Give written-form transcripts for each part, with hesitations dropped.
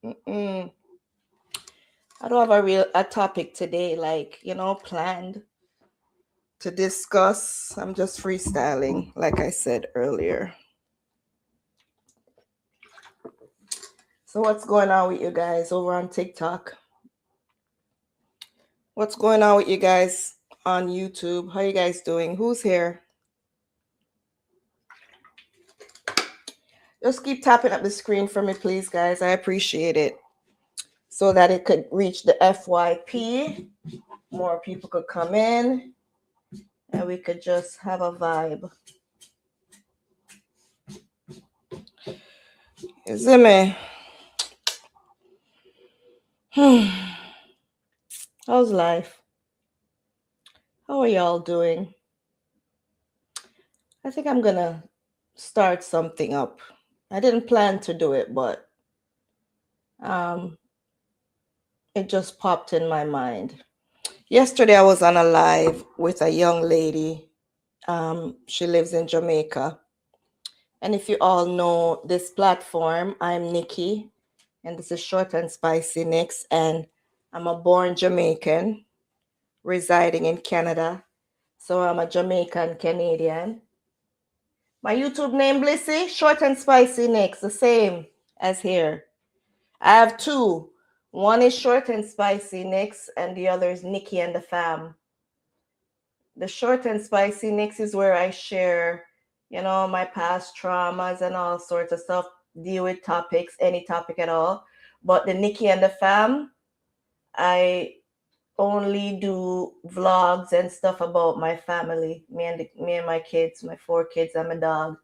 Mm-mm. I don't have a topic today, like, planned to discuss. I'm just freestyling, like I said earlier. So what's going on with you guys over on TikTok? What's going on with you guys on YouTube? How you guys doing? Who's here? Just keep tapping up the screen for me, please, guys. I appreciate it. So that it could reach the FYP. More people could come in and we could just have a vibe. Is it me? How's life? How are y'all doing? I think I'm gonna start something up. I didn't plan to do it, but it just popped in my mind. Yesterday I was on a live with a young lady. She lives in Jamaica. And if you all know this platform, I'm Nikki, and this is ShortnSpicy Nikks, and I'm a born Jamaican residing in Canada. So I'm a Jamaican Canadian. My YouTube name, Blissy, ShortnSpicy Nikks, the same as here. I have two. One is ShortnSpicy Nikks, and the other is Nikki and the Fam. The ShortnSpicy Nikks is where I share, my past traumas and all sorts of stuff, deal with topics, any topic at all. But the Nikki and the Fam, I only do vlogs and stuff about my family, me and my kids, my 4 kids and my dog.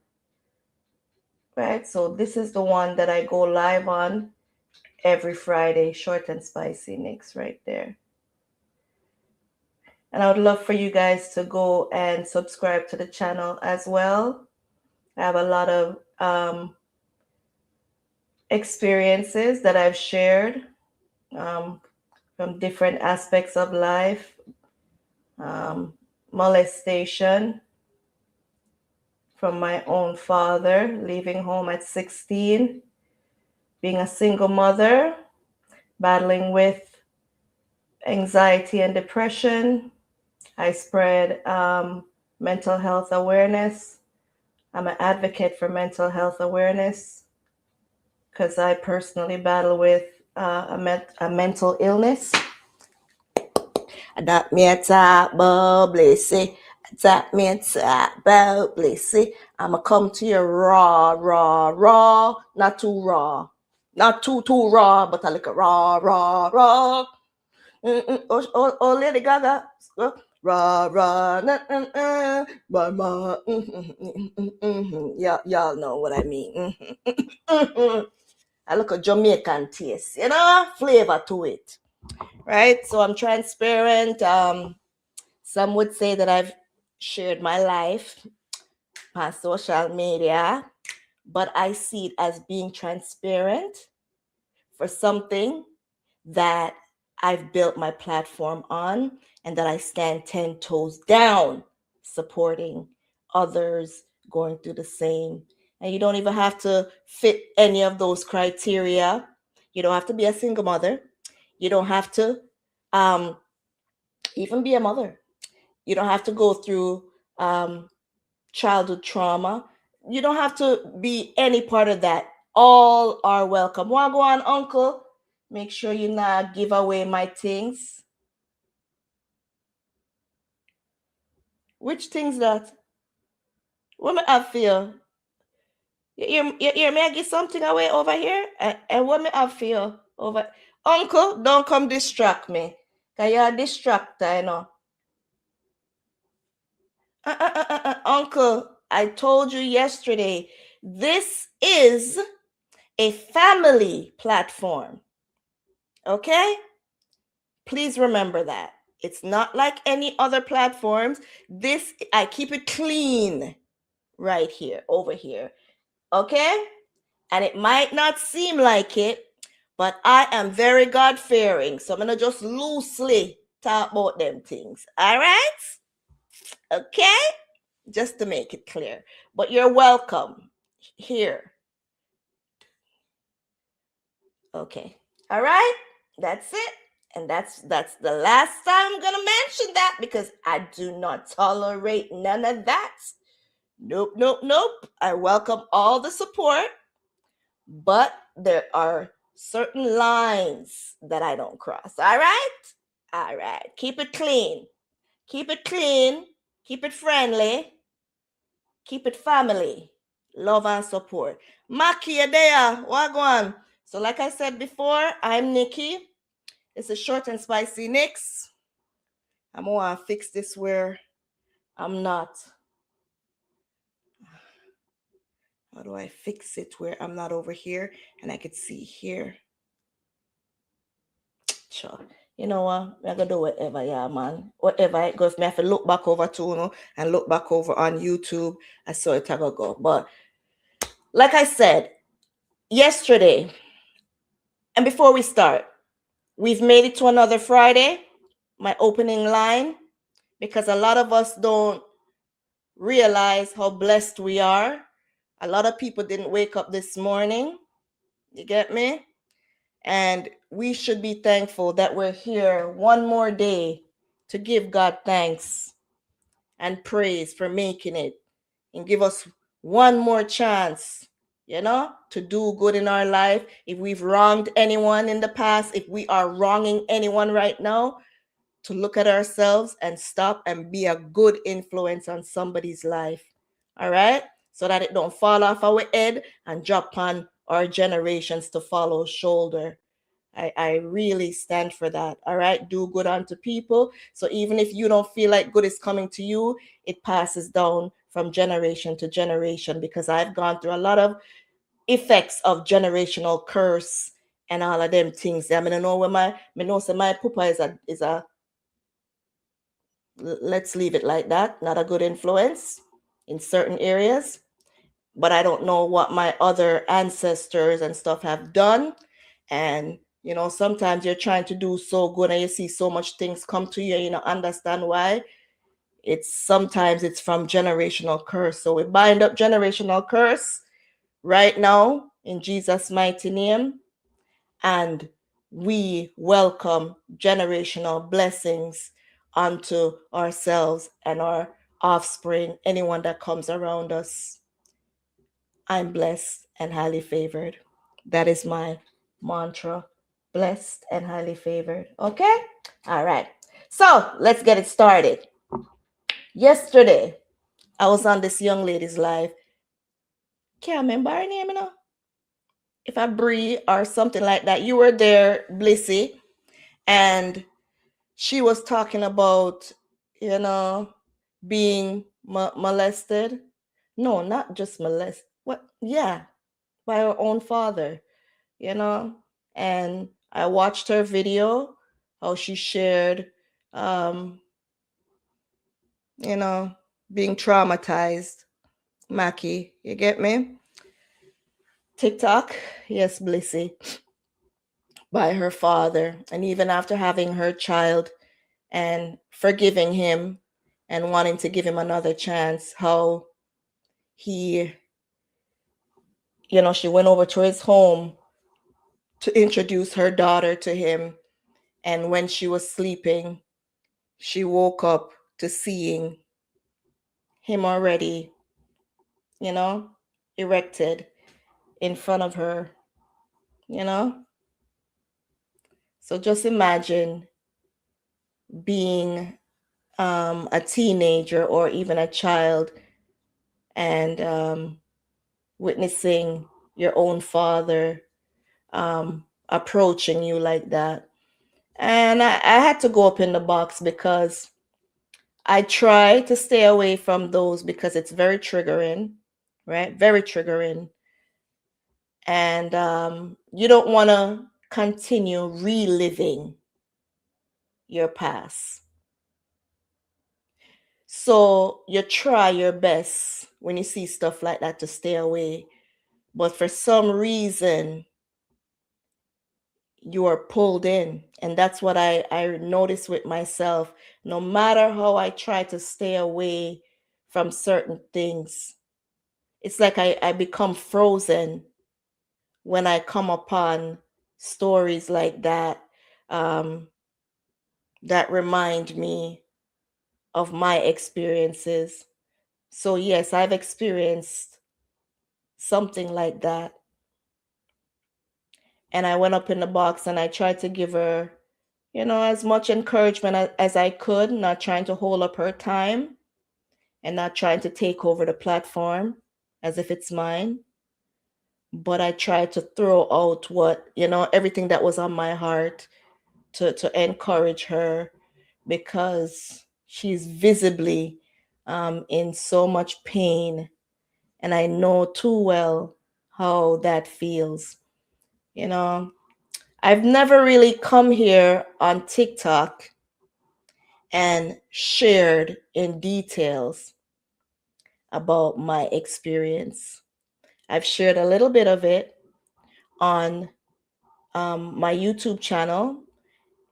Right? So this is the one that I go live on every Friday, ShortnSpicy Nikks right there. And I would love for you guys to go and subscribe to the channel as well. I have a lot of experiences that I've shared from different aspects of life. Molestation from my own father, leaving home at 16, being a single mother, battling with anxiety and depression. I spread mental health awareness. I'm an advocate for mental health awareness because I personally battle with a mental illness. That me talk about Blissy. That me talk about Blissy. I'ma come to you raw, not too raw. Not too raw, but a little raw. Oh, Lady Gaga. Raw, y'all know what I mean. I look a Jamaican taste, flavor to it, right? So I'm transparent. Some would say that I've shared my life on social media, but I see it as being transparent for something that I've built my platform on and that I stand 10 toes down supporting others going through the same. And you don't even have to fit any of those criteria. You don't have to be a single mother. You don't have to even be a mother. You don't have to go through childhood trauma. You don't have to be any part of that. All are welcome. Wagwan, uncle. Make sure you not give away my things. Which things that? What me I feel? You hear me? I give something away over here? And what me I feel over? Uncle, don't come distract me. Because you're a distractor, Uncle, I told you yesterday, this is a family platform. Okay? Please remember that. It's not like any other platforms. This, I keep it clean right here, over here. Okay? And it might not seem like it, but I am very God-fearing. So I'm going to just loosely talk about them things. All right? Okay? Just to make it clear. But you're welcome here Okay. All right. That's it. And that's the last time I'm going to mention that, because I do not tolerate none of that. Nope, nope, nope. I welcome all the support, but there are certain lines that I don't cross. All right? All right. Keep it clean. Keep it clean. Keep it friendly. Keep it family. Love and support. Maki, you there? Wagwan. So like I said before, I'm Nikki. This is Short and Spicy Nikks. I'm going to fix this where I'm not. How do I fix it where I'm not over here and I could see here? Sure. You know what? I'm going to do whatever, yeah, man. Whatever it goes, I have to look back over too, you know, and look back over on YouTube. I saw it go. But like I said, yesterday, and before we start, we've made it to another Friday, my opening line, because a lot of us don't realize how blessed we are. A lot of people didn't wake up this morning. You get me? And we should be thankful that we're here one more day to give God thanks and praise for making it, and give us one more chance, you know, to do good in our life. If we've wronged anyone in the past, if we are wronging anyone right now, to look at ourselves and stop and be a good influence on somebody's life. All right? So that it don't fall off our head and drop on our generations to follow shoulder. I really stand for that. All right? Do good unto people. So even if you don't feel like good is coming to you, it passes down from generation to generation, because I've gone through a lot of effects of generational curse and all of them things. I mean, I know when my pupa is a let's leave it like that, not a good influence in certain areas. But I don't know what my other ancestors and stuff have done. And you know, sometimes you're trying to do so good and you see so much things come to you, and you don't understand why. Sometimes it's from generational curse. So we bind up generational curse right now in Jesus' mighty name, and we welcome generational blessings unto ourselves and our offspring, anyone that comes around us. I'm blessed and highly favored. That is my mantra. Blessed and highly favored. Okay? All right. So let's get it started. Yesterday, I was on this young lady's live. Can't remember her name, you know? If I Bree or something like that. You were there, Blissy. And she was talking about, you know, being molested. No, not just molested. What? Yeah, by her own father, you know. And I watched her video, how she shared, you know, being traumatized. Mackie, you get me? TikTok, yes, Blissy, by her father. And even after having her child and forgiving him and wanting to give him another chance, how he, you know, she went over to his home to introduce her daughter to him. And when she was sleeping, she woke up to seeing him already, you know, erected in front of her, you know. So just imagine being a teenager or even a child and witnessing your own father approaching you like that. And I had to go up in the box because I try to stay away from those, because it's very triggering, right? Very triggering. And you don't want to continue reliving your past. So you try your best when you see stuff like that to stay away. But for some reason, you are pulled in. And that's what I notice with myself. No matter how I try to stay away from certain things, it's like I become frozen when I come upon stories like that, that remind me of my experiences. So yes, I've experienced something like that. And I went up in the box and I tried to give her, as much encouragement as I could, not trying to hold up her time and not trying to take over the platform as if it's mine. But I tried to throw out everything that was on my heart to encourage her, because she's visibly in so much pain. And I know too well how that feels. I've never really come here on TikTok and shared in details about my experience. I've shared a little bit of it on my YouTube channel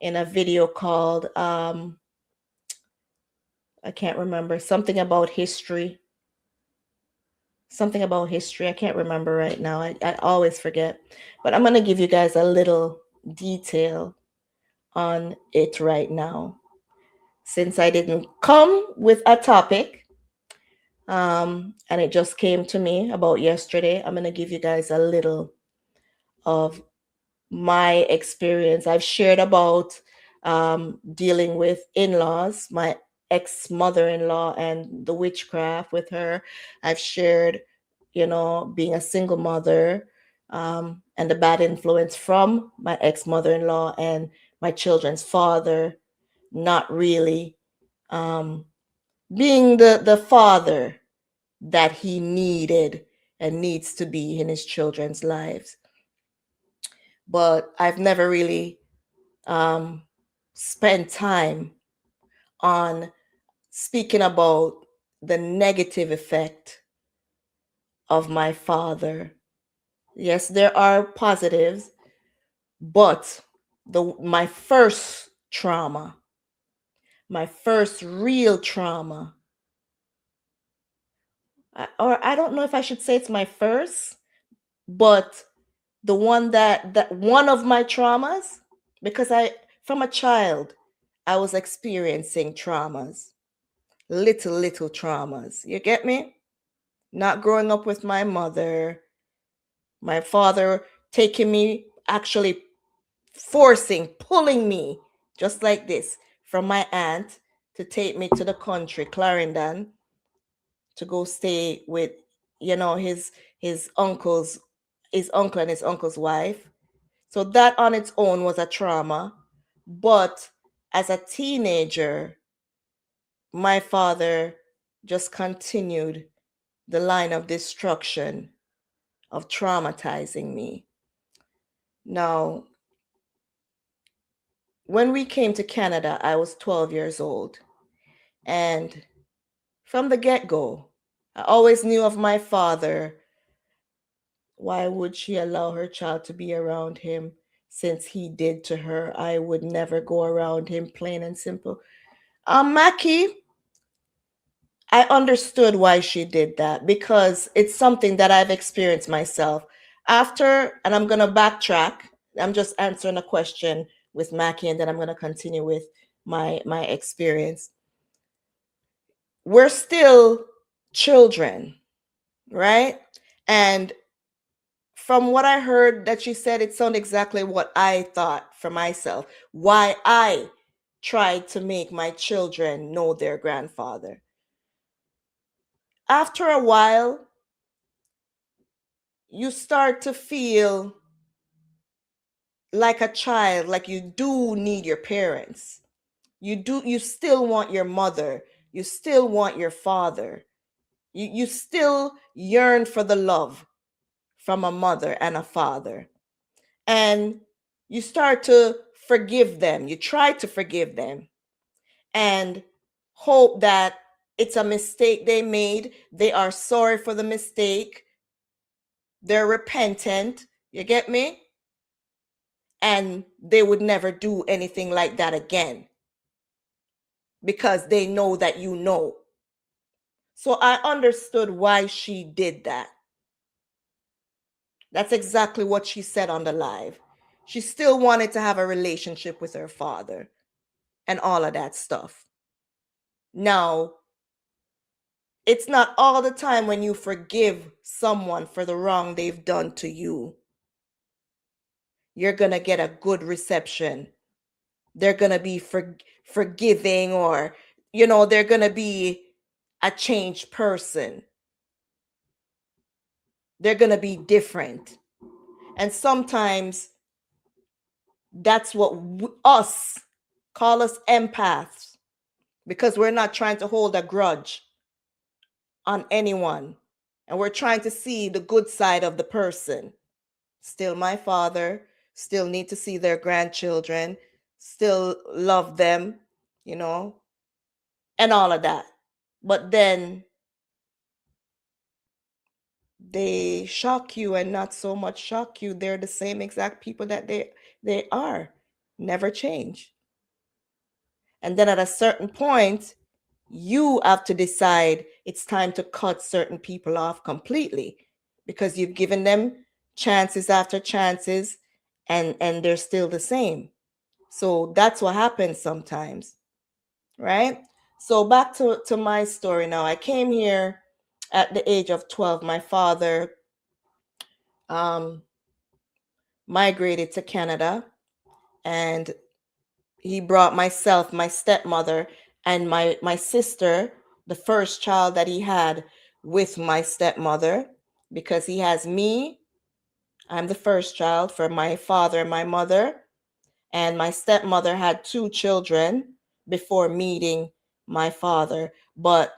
in a video called, I can't remember, something about history. Something about history. I can't remember right now. I always forget. But I'm going to give you guys a little detail on it right now. Since I didn't come with a topic, and it just came to me about yesterday, I'm going to give you guys a little of my experience. I've shared about dealing with in-laws, my ex-mother-in-law and the witchcraft with her. I've shared, being a single mother, and the bad influence from my ex-mother-in-law and my children's father, not really being the father that he needed and needs to be in his children's lives. But I've never really spent time on speaking about the negative effect of my father. Yes, there are positives, but my first trauma, my first real trauma, or I don't know if I should say it's my first, but the one that one of my traumas, because from a child, I was experiencing traumas, little traumas. You get me? Not growing up with my mother, my father taking me, actually pulling me, just like this, from my aunt to take me to the country, Clarendon, to go stay with, his uncle's his uncle and his uncle's wife. So that on its own was a trauma. But as a teenager, my father just continued the line of destruction of traumatizing me. Now, when we came to Canada, I was 12 years old. And from the get-go, I always knew of my father. Why would she allow her child to be around him since he did to her? I would never go around him, plain and simple. Mackie, I understood why she did that, because it's something that I've experienced myself. After, and I'm going to backtrack, I'm just answering a question with Mackie, and then I'm going to continue with my experience. We're still children, right? And from what I heard that she said, it sounded exactly what I thought for myself. Why I tried to make my children know their grandfather. After a while, you start to feel like a child, like you do need your parents. You still want your mother. You still want your father. You still yearn for the love from a mother and a father. And you start to forgive them. You try to forgive them and hope that it's a mistake they made. They are sorry for the mistake. They're repentant. You get me? And they would never do anything like that again, because they know that you know. So I understood why she did that. That's exactly what she said on the live. She still wanted to have a relationship with her father and all of that stuff. Now, it's not all the time when you forgive someone for the wrong they've done to you, you're going to get a good reception. They're going to be forgiving, or, they're going to be a changed person. They're going to be different. And sometimes that's what call us empaths, because we're not trying to hold a grudge on anyone. And we're trying to see the good side of the person. Still my father, still need to see their grandchildren, still love them, and all of that. But then they shock you, and not so much shock you. They're the same exact people that they are, never change. And then at a certain point, you have to decide it's time to cut certain people off completely, because you've given them chances after chances, and they're still the same. So that's what happens sometimes, right? So back to my story now. I came here at the age of 12. My father migrated to Canada, and he brought myself, my stepmother, and my sister, the first child that he had, with my stepmother, because he has me. I'm the first child for my father and my mother. And my stepmother had 2 children before meeting my father. But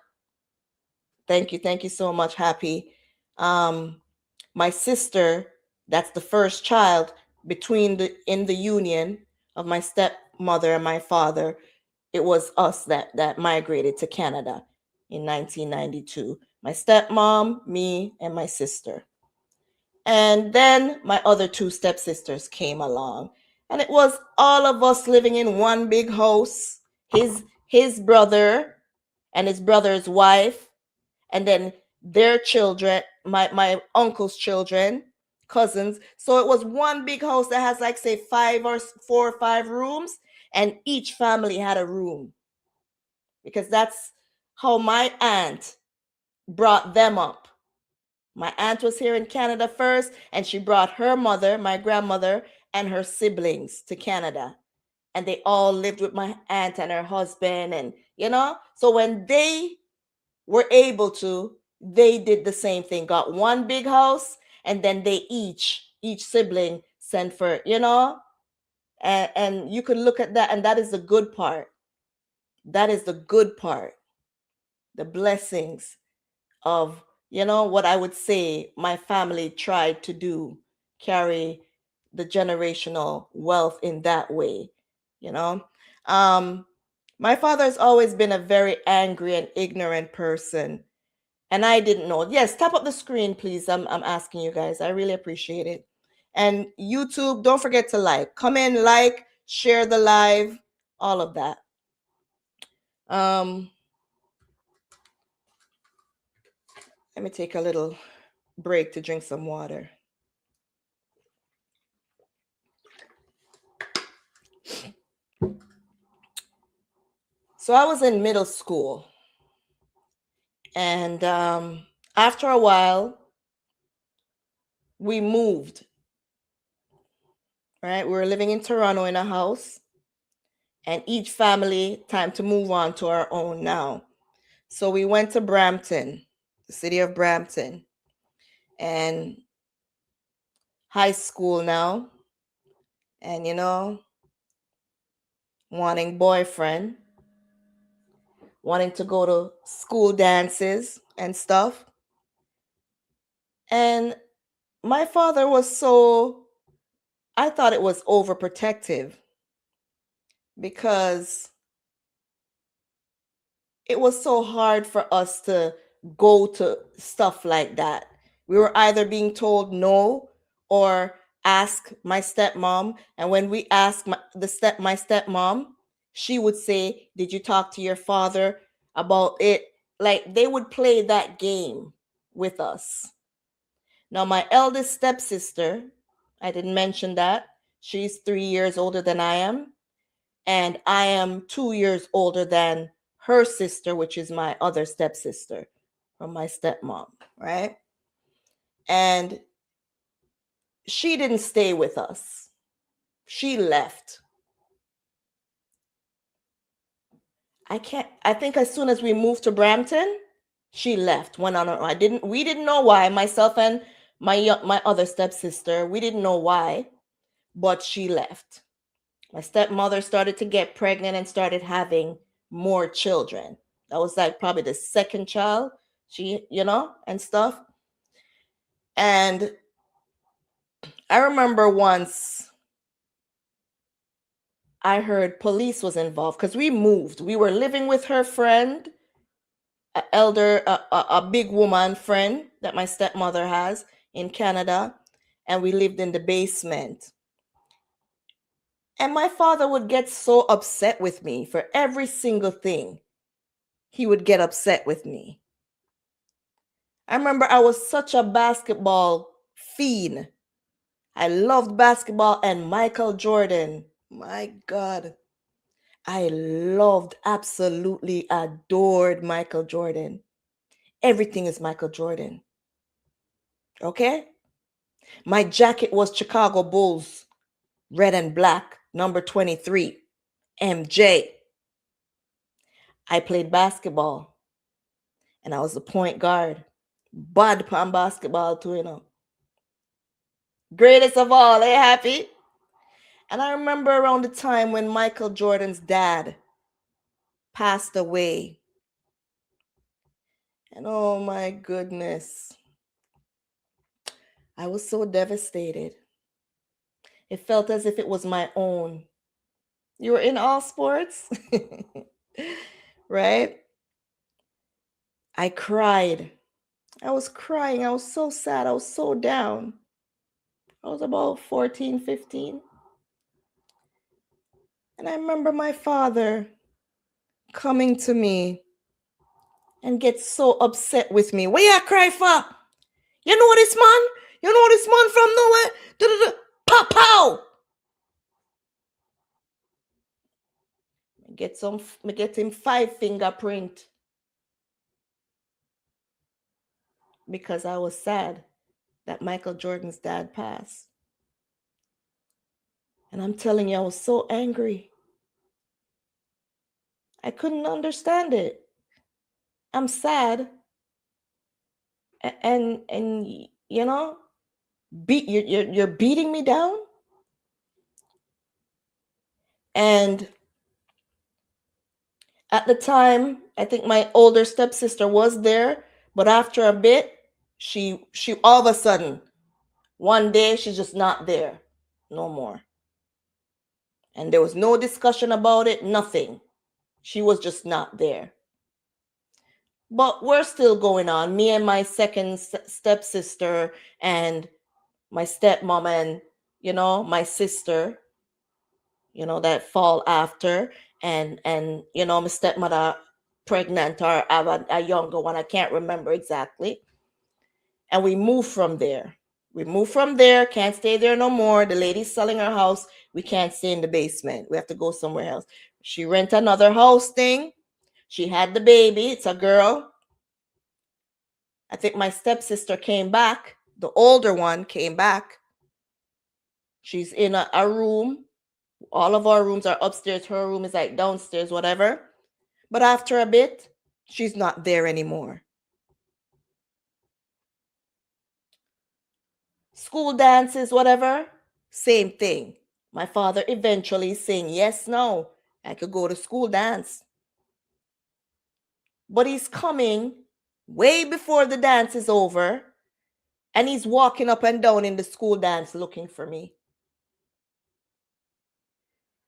thank you so much, Happy. My sister, that's the first child in the union of my stepmother and my father. It was us that migrated to Canada in 1992. My stepmom, me, and my sister. And then my other 2 stepsisters came along. And it was all of us living in one big house. His brother and his brother's wife, and then their children, my uncle's children, cousins. So it was one big house that has, like, say 4 or 5 rooms, and each family had a room, because that's how my aunt brought them up. My aunt was here in Canada first, and she brought her mother, my grandmother, and her siblings to Canada. And they all lived with my aunt and her husband, and so when they were able to, they did the same thing, got one big house, and then they each sibling sent for, and you could look at that, and that is the good part. That is the good part. The blessings of, what I would say my family tried to do, carry the generational wealth in that way. My father has always been a very angry and ignorant person, and I didn't know. Yes, tap up the screen, please. I'm asking you guys. I really appreciate it. And YouTube, don't forget to come in, share the live, all of that. Let me take a little break to drink some water. So I was in middle school, and after a while, we moved, right? We were living in Toronto in a house, and each family, time to move on to our own now. So we went to Brampton, the city of Brampton, and high school now, and wanting boyfriend, wanting to go to school dances and stuff. And my father was I thought it was overprotective, because it was so hard for us to go to stuff like that. We were either being told no, or ask my stepmom. And when we asked my stepmom, she would say, "Did you talk to your father about it?" Like, they would play that game with us. Now, my eldest stepsister, I didn't mention that, She's 3 years older than I am. And I am 2 years older than her sister, which is my other stepsister from my stepmom, right? And she didn't stay with us. She left. I think as soon as we moved to Brampton, she left, went on her own. We didn't know why, myself and my other stepsister, we didn't know why, but she left. My stepmother started to get pregnant and started having more children. That was like probably the second child, and stuff. And I remember once I heard police was involved because we moved. We were living with her friend, a big woman friend that my stepmother has in Canada, and we lived in the basement. And my father would get so upset with me for every single thing. He would get upset with me. I remember I was such a basketball fiend. I loved basketball and Michael Jordan. My God. I loved, absolutely adored Michael Jordan. Everything is Michael Jordan. Okay? My jacket was Chicago Bulls, red and black, number 23, MJ. I played basketball and I was the point guard. Bad pan basketball too. Greatest of all, happy? And I remember around the time when Michael Jordan's dad passed away. And oh my goodness, I was so devastated. It felt as if it was my own. You were in all sports, right? I cried. I was crying. I was so sad. I was so down. I was about 14, 15. And I remember my father coming to me and get so upset with me. What you cry for? You know this man? You know this man from nowhere? Pow, pow! Get him 5 fingerprint. Because I was sad that Michael Jordan's dad passed. And I'm telling you, I was so angry. I couldn't understand it. I'm sad. And you're beating me down. And at the time, I think my older stepsister was there, but after a bit, she all of a sudden, one day she's just not there no more. And there was no discussion about it, nothing. She was just not there. But we're still going on. Me and my second stepsister and my stepmom and, my sister, that fall after. And my stepmother pregnant or have a younger one. I can't remember exactly. And we moved from there. Can't stay there no more. The lady's selling her house. We can't stay in the basement. We have to go somewhere else. She rent another house thing. She had the baby. It's a girl. I think my stepsister came back. The older one came back. She's in a room. All of our rooms are upstairs. Her room is like downstairs, whatever. But after a bit, she's not there anymore. School dances, whatever, same thing. My father eventually saying, yes, no, I could go to school dance. But he's coming way before the dance is over, and he's walking up and down in the school dance looking for me.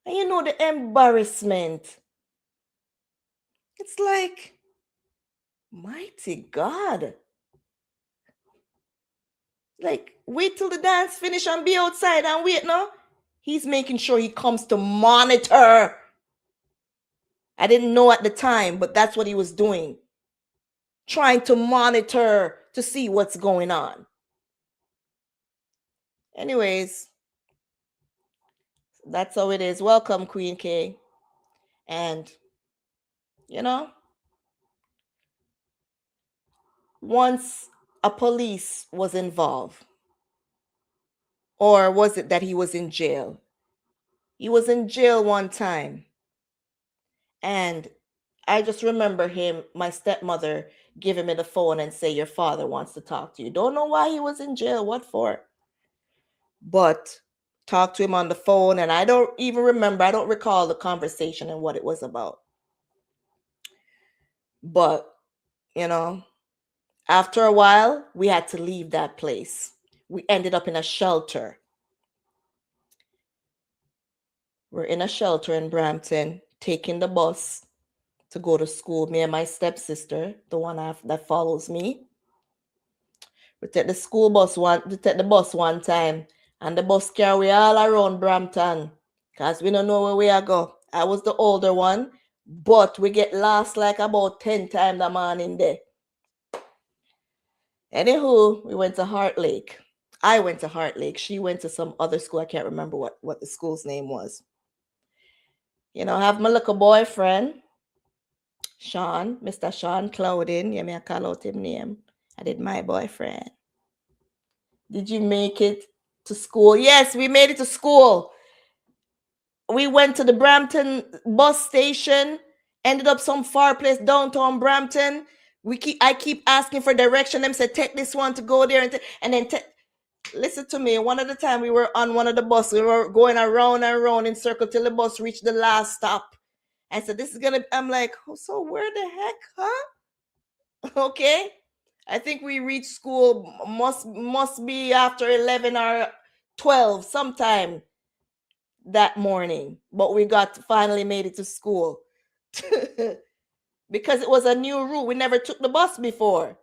And the embarrassment. It's like, mighty God. Like, wait till the dance finish and be outside and wait now. He's making sure he comes to monitor. I didn't know at the time, but that's what he was doing. Trying to monitor to see what's going on. Anyways, That's how it is. Welcome, Queen K. And, once a police was involved, or was it that he was in jail? He was in jail one time. And I just remember my stepmother giving me the phone and say, your father wants to talk to you. Don't know why he was in jail. What for? But talked to him on the phone. And I don't even remember. I don't recall the conversation and what it was about. But, after a while, we had to leave that place. We ended up in a shelter. We're in a shelter in Brampton, taking the bus to go to school. Me and my stepsister, the one that follows me. We take the bus one time, and the bus carry we all around Brampton, because we don't know where we are go. I was the older one, but we get lost like about 10 times a morning there. Anywho, we went to Heart Lake. I went to Heart Lake. She went to some other school. I can't remember what the school's name was. I have my little boyfriend, Sean, Mr. Sean Clouding. Yeah, me I call out him name. I did my boyfriend. Did you make it to school? Yes, we made it to school. We went to the Brampton bus station, ended up some far place downtown Brampton. I keep asking for direction. Them said, take this one to go there. And then listen to me. One of the time we were on one of the bus, we were going around and around in circle till the bus reached the last stop. And so this is I'm like, oh, so where the heck, huh? Okay. I think we reached school must be after 11 or 12 sometime that morning, but we finally made it to school. Because it was a new route. We never took the bus before.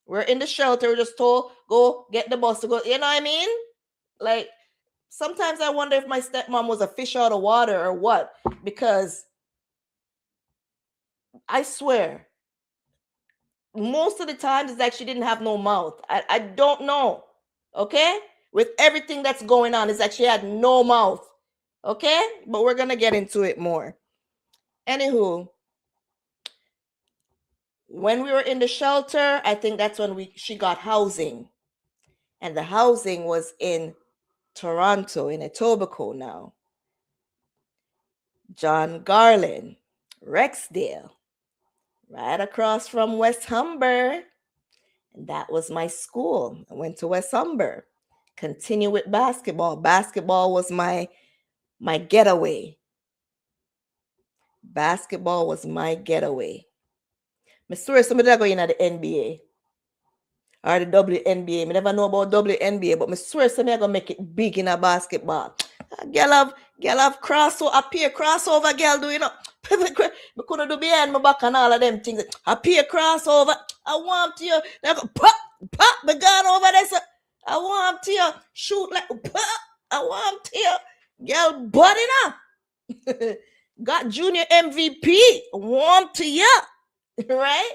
We're in the shelter. We're just told, go get the bus to go. You know what I mean? Like, sometimes I wonder if my stepmom was a fish out of water or what. Because I swear, most of the time it's like she didn't have no mouth. I don't know. Okay? With everything that's going on, it's like she had no mouth. Okay? But we're going to get into it more. Anywho, when we were in the shelter, I think that's when she got housing. And the housing was in Toronto, in Etobicoke now. John Garland, Rexdale, right across from West Humber. And that was my school. I went to West Humber. Continue with basketball. Basketball was my getaway. Basketball was my getaway. I swear somebody that go in at the NBA or the WNBA. I never know about WNBA, but I swear somebody gonna make it big in a basketball. Girl have crossover, girl do, you know. I couldn't do behind my back and all of them things. I peer crossover. I want to they go pop, the gun over there. So I want to shoot like pop. I want to girl body now. Got junior MVP. Want to ya, right?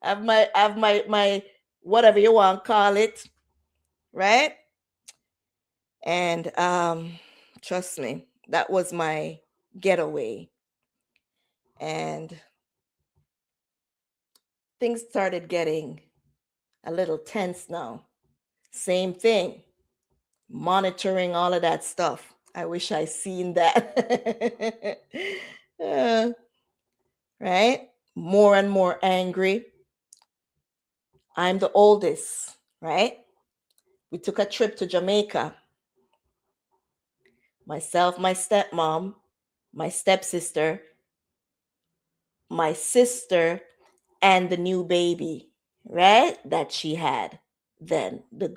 have my whatever you want to call it, right? And trust me, that was my getaway. And things started getting a little tense now. Same thing. Monitoring all of that stuff. I wish I seen that. Right? More and more angry. I'm the oldest, right? We took a trip to Jamaica. Myself, my stepmom, my stepsister, my sister, and the new baby, right? That she had then. The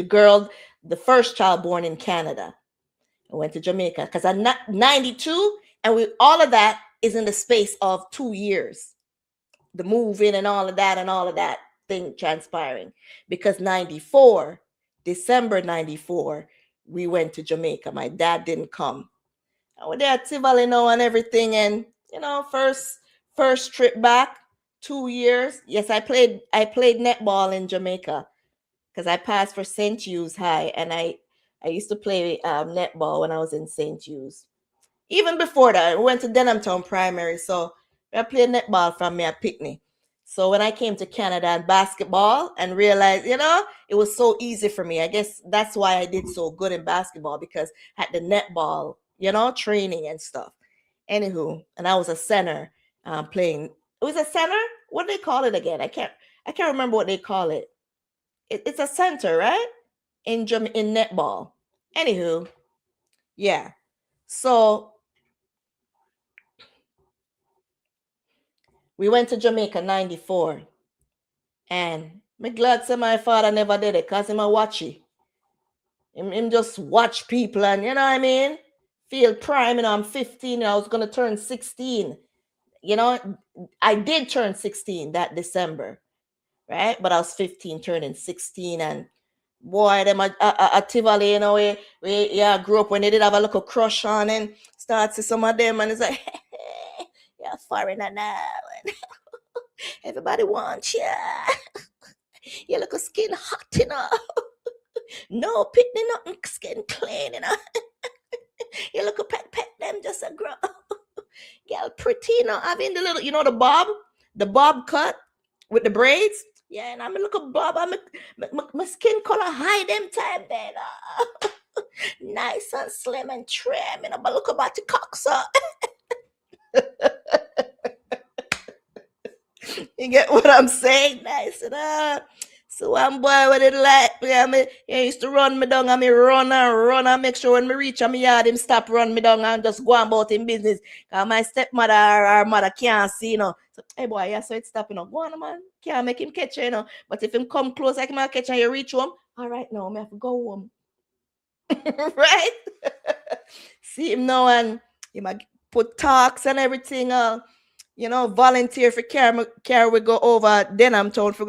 girl, the first child born in Canada. I went to Jamaica because I'm 92, and all of that is in the space of 2 years. The move-in and all of that thing transpiring. Because 94, December 94, we went to Jamaica. My dad didn't come. I was there at Tivoli now and everything, and first trip back, 2 years. Yes, I played netball in Jamaica because I passed for St. Hugh's High, and I I used to play netball when I was in St. Hugh's. Even before that, I went to Denhamtown Primary, so I played netball from me at Picnic. So when I came to Canada and basketball and realized, it was so easy for me. I guess that's why I did so good in basketball because I had the netball, training and stuff. Anywho, and I was a center playing. It was a center. What do they call it again? I can't remember what they call it. It's a center, right? In netball. Anywho, yeah. So we went to Jamaica 94. And me glad say my father never did it because him a watchy. Him just watch people and you know what I mean? Feel prime, I'm 15 and I was gonna turn 16. I did turn 16 that December, right? But I was 15 turning 16 and boy, them a Tivoli, grew up when they did have a little crush on and start to some of them and it's like you're foreigner now and everybody wants you. You look a skin hot, No picnic, nothing skin clean, You look a pet them just a grow. Girl, pretty, Having the little, the bob cut with the braids. Yeah, and I'm a look a bob. My skin color high them time then. Nice and slim and trim, but look about the cocksucker. You get what I'm saying? Nice and So one boy with it like he used to run me down and me run and make sure when me reach my yard him stop run me down and just go about him business. Cause my stepmother or our mother can't see, So hey boy, yeah, so it's stop, Go on, man. Can't make him catch you, But if him come close, I can catch and you reach home. All right, now I have to go home. Right? See him now and he might put talks and everything. Volunteer for care we go over Denhamtown for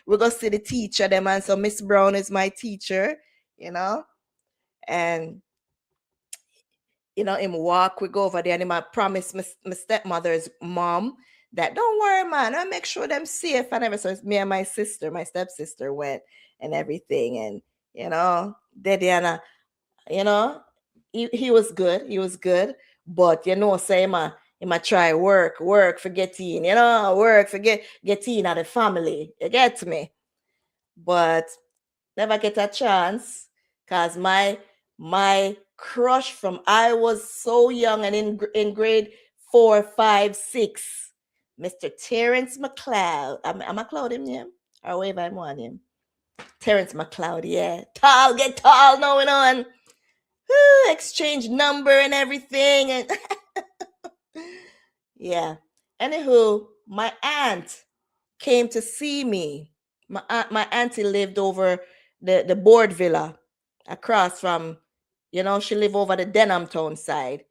we go see the teacher them and so Miss Brown is my teacher, and him walk we go over there and him I promise my stepmother's mom that don't worry man, I'll make sure them safe and everything. So it's me and my stepsister went and everything and Daddy and he was good, but say he might try work for getting, work for getting at the family. You get me? But never get a chance because my crush from I was so young and in grade 4, 5, 6, Mr. Terrence McLeod. Am I McLeod him name? Or whatever I want him. Terrence McLeod, yeah. Tall, get tall now, and exchange number and everything and yeah. Anywho, my aunt came to see me. My auntie lived over the board villa across from, she lived over the Denhamtown side.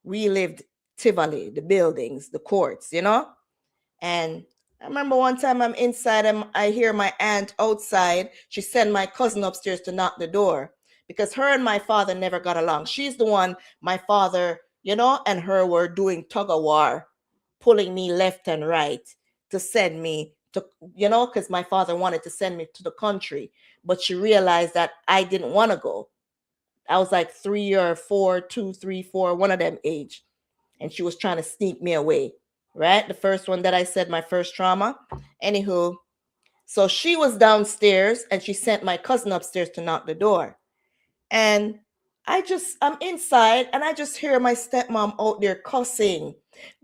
We lived Tivoli, the buildings, the courts, And I remember one time I'm inside and I hear my aunt outside. She sent my cousin upstairs to knock the door because her and my father never got along. She's the one my father, and her were doing tug of war, pulling me left and right to send me to, because my father wanted to send me to the country. But she realized that I didn't want to go. I was like 3 or 4, 2, 3, 4, one of them age. And she was trying to sneak me away. Right? The first one that I said, my first trauma. Anywho, so she was downstairs and she sent my cousin upstairs to knock the door. And I'm inside and I just hear my stepmom out there cussing.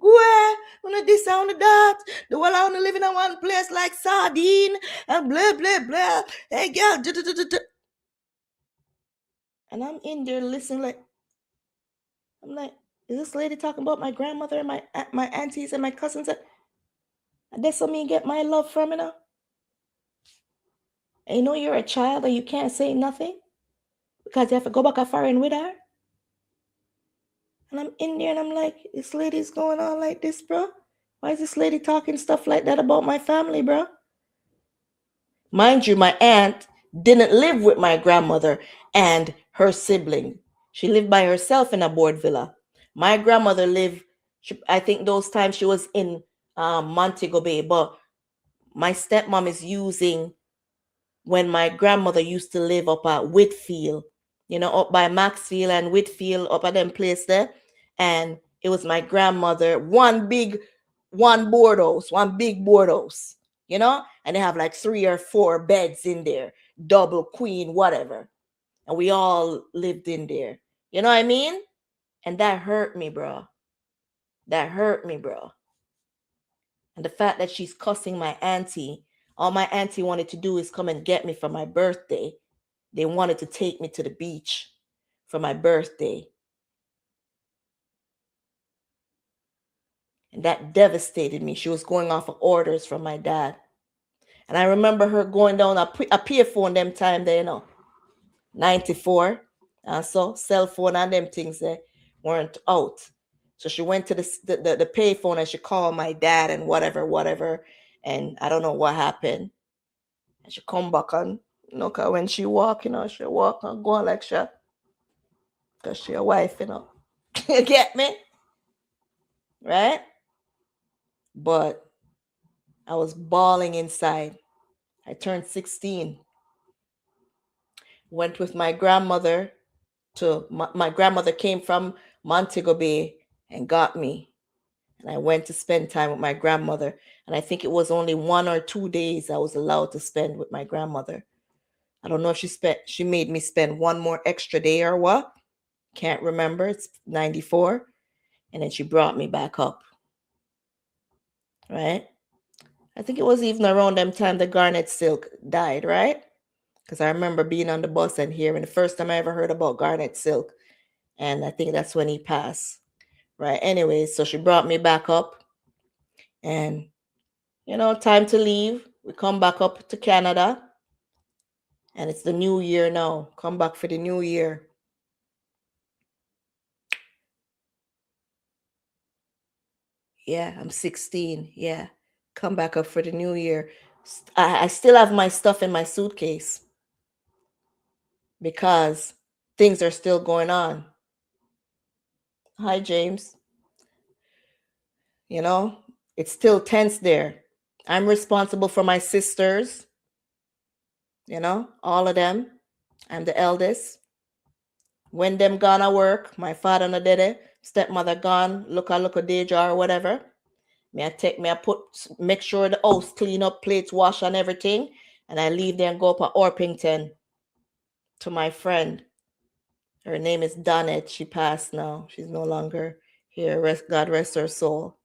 Go on this and that. The one I want to live in one place like sardine and blah, blah, blah. Hey, girl. And I'm in there listening I'm like, is this lady talking about my grandmother and my aunties and my cousins? And that's what me get my love from, And you're a child and you can't say nothing because you have to go back a foreign with her. And I'm in there and I'm like, this lady's going on like this, bro. Why is this lady talking stuff like that about my family, bro? Mind you, my aunt didn't live with my grandmother and her sibling. She lived by herself in a board villa. My grandmother lived, I think those times she was in Montego Bay, but my stepmom is using when my grandmother used to live up at Whitfield, up by Maxfield and Whitfield, up at them place there. And it was my grandmother, one big board house, one big board house, and they have like 3 or 4 beds in there, double, queen, whatever. And we all lived in there. You know what I mean? And that hurt me, bro. That hurt me, bro. And the fact that she's cussing my auntie, all my auntie wanted to do is come and get me for my birthday. They wanted to take me to the beach for my birthday. And that devastated me. She was going off of orders from my dad. And I remember her going down a payphone them time there, 94. And so cell phone and them things there weren't out. So she went to the payphone and she called my dad and whatever. And I don't know what happened. And she come back and, cause when she walk, she walk and go on like she, because she a wife, You get me? Right? But I was bawling inside. I turned 16. Went with my grandmother to, my grandmother came from Montego Bay and got me. And I went to spend time with my grandmother. And I think it was only 1 or 2 days I was allowed to spend with my grandmother. I don't know if she made me spend 1 more extra day or what. Can't remember. It's 94. And then she brought me back up. Right? I think it was even around them time the Garnet Silk died, right? Because I remember being on the bus and hearing the first time I ever heard about Garnet Silk. And I think that's when he passed. Right? Anyway, so she brought me back up. And, time to leave. We come back up to Canada. And it's the new year now. Come back for the new year. Yeah, I'm 16. Yeah. Come back up for the new year. I still have my stuff in my suitcase because things are still going on. Hi, James. It's still tense there. I'm responsible for my sisters, all of them. I'm the eldest. When them gonna work, my father no did, stepmother gone, look a day jar or whatever. Make sure the house clean up, plates wash and everything. And I leave there and go up to Orpington to my friend. Her name is Donette. She passed now. She's no longer here. God rest her soul.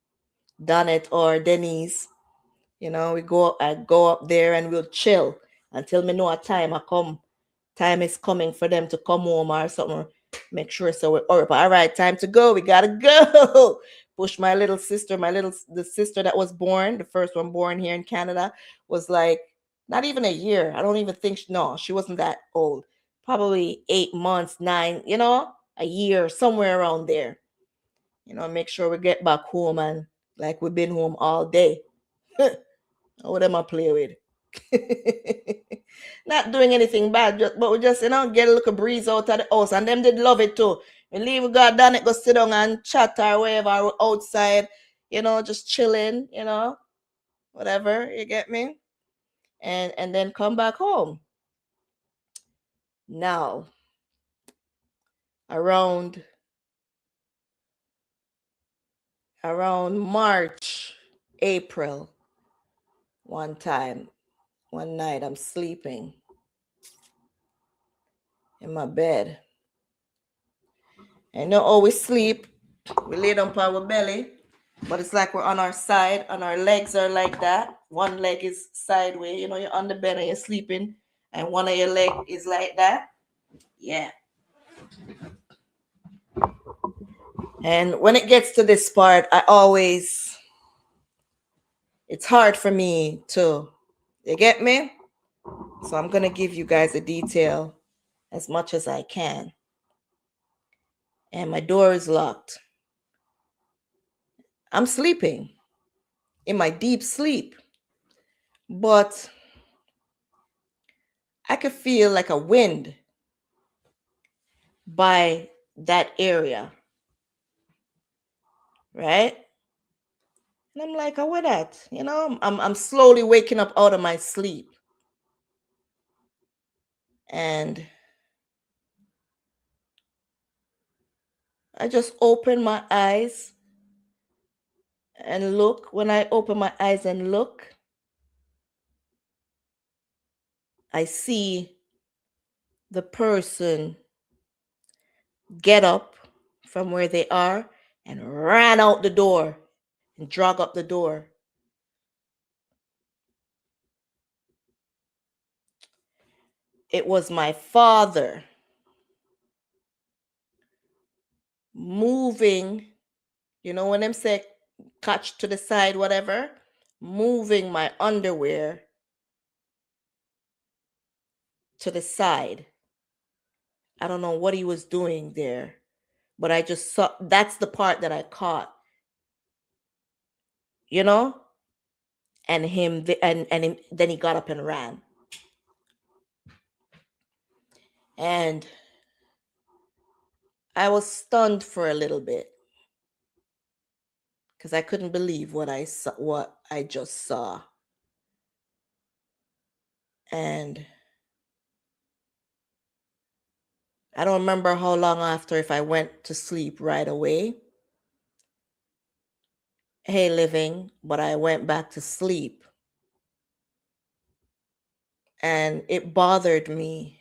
Donette or Denise. I go up there and we'll chill until me know a time time is coming for them to come home or something. Make sure so we're all right, time to go. We gotta go. Push my little sister, the sister that was born, the first one born here in Canada, was like not even a year. I don't even think she wasn't that old. Probably 8 months, 9, a year, somewhere around there. Make sure we get back home and like we've been home all day. What am I play with? Not doing anything bad, but we just, get a little breeze out of the house. And them did love it too. We leave God done it, go sit down and chat or whatever outside, just chilling, whatever, you get me? And then come back home. Now, around March, April, one night I'm sleeping in my bed. And always sleep. We lay down on our belly, but it's like we're on our side, and our legs are like that. One leg is sideways, you're on the bed and you're sleeping, and one of your leg is like that. Yeah. And when it gets to this part, it's hard for me to, you get me? So I'm going to give you guys a detail as much as I can. And my door is locked. I'm sleeping in my deep sleep, but I could feel like a wind by that area, right? And I'm like, oh, what that? I'm slowly waking up out of my sleep. And I just open my eyes and look. When I open my eyes and look, I see the person get up from where they are and ran out the door and drag up the door. It was my father moving, you know, when them say catch to the side, whatever, moving my underwear to the side. I don't know what he was doing there, but I just saw that's the part that I caught, you know? And then he got up and ran. And I was stunned for a little bit because I couldn't believe what I just saw. And I don't remember how long after, if I went to sleep right away. Hey, living, but I went back to sleep. And it bothered me.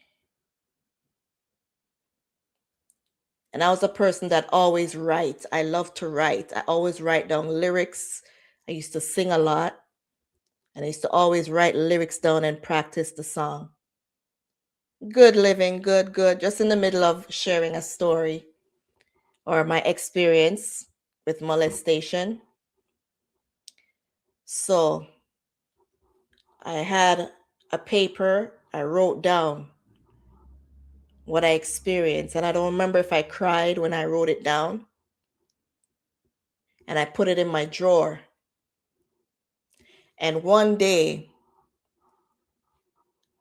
And I was a person that always writes. I love to write. I always write down lyrics. I used to sing a lot. And I used to always write lyrics down and practice the song. Good living, good, good. Just in the middle of sharing a story or my experience with molestation. So I had a paper. I wrote down what I experienced. And I don't remember if I cried when I wrote it down. And I put it in my drawer. And one day,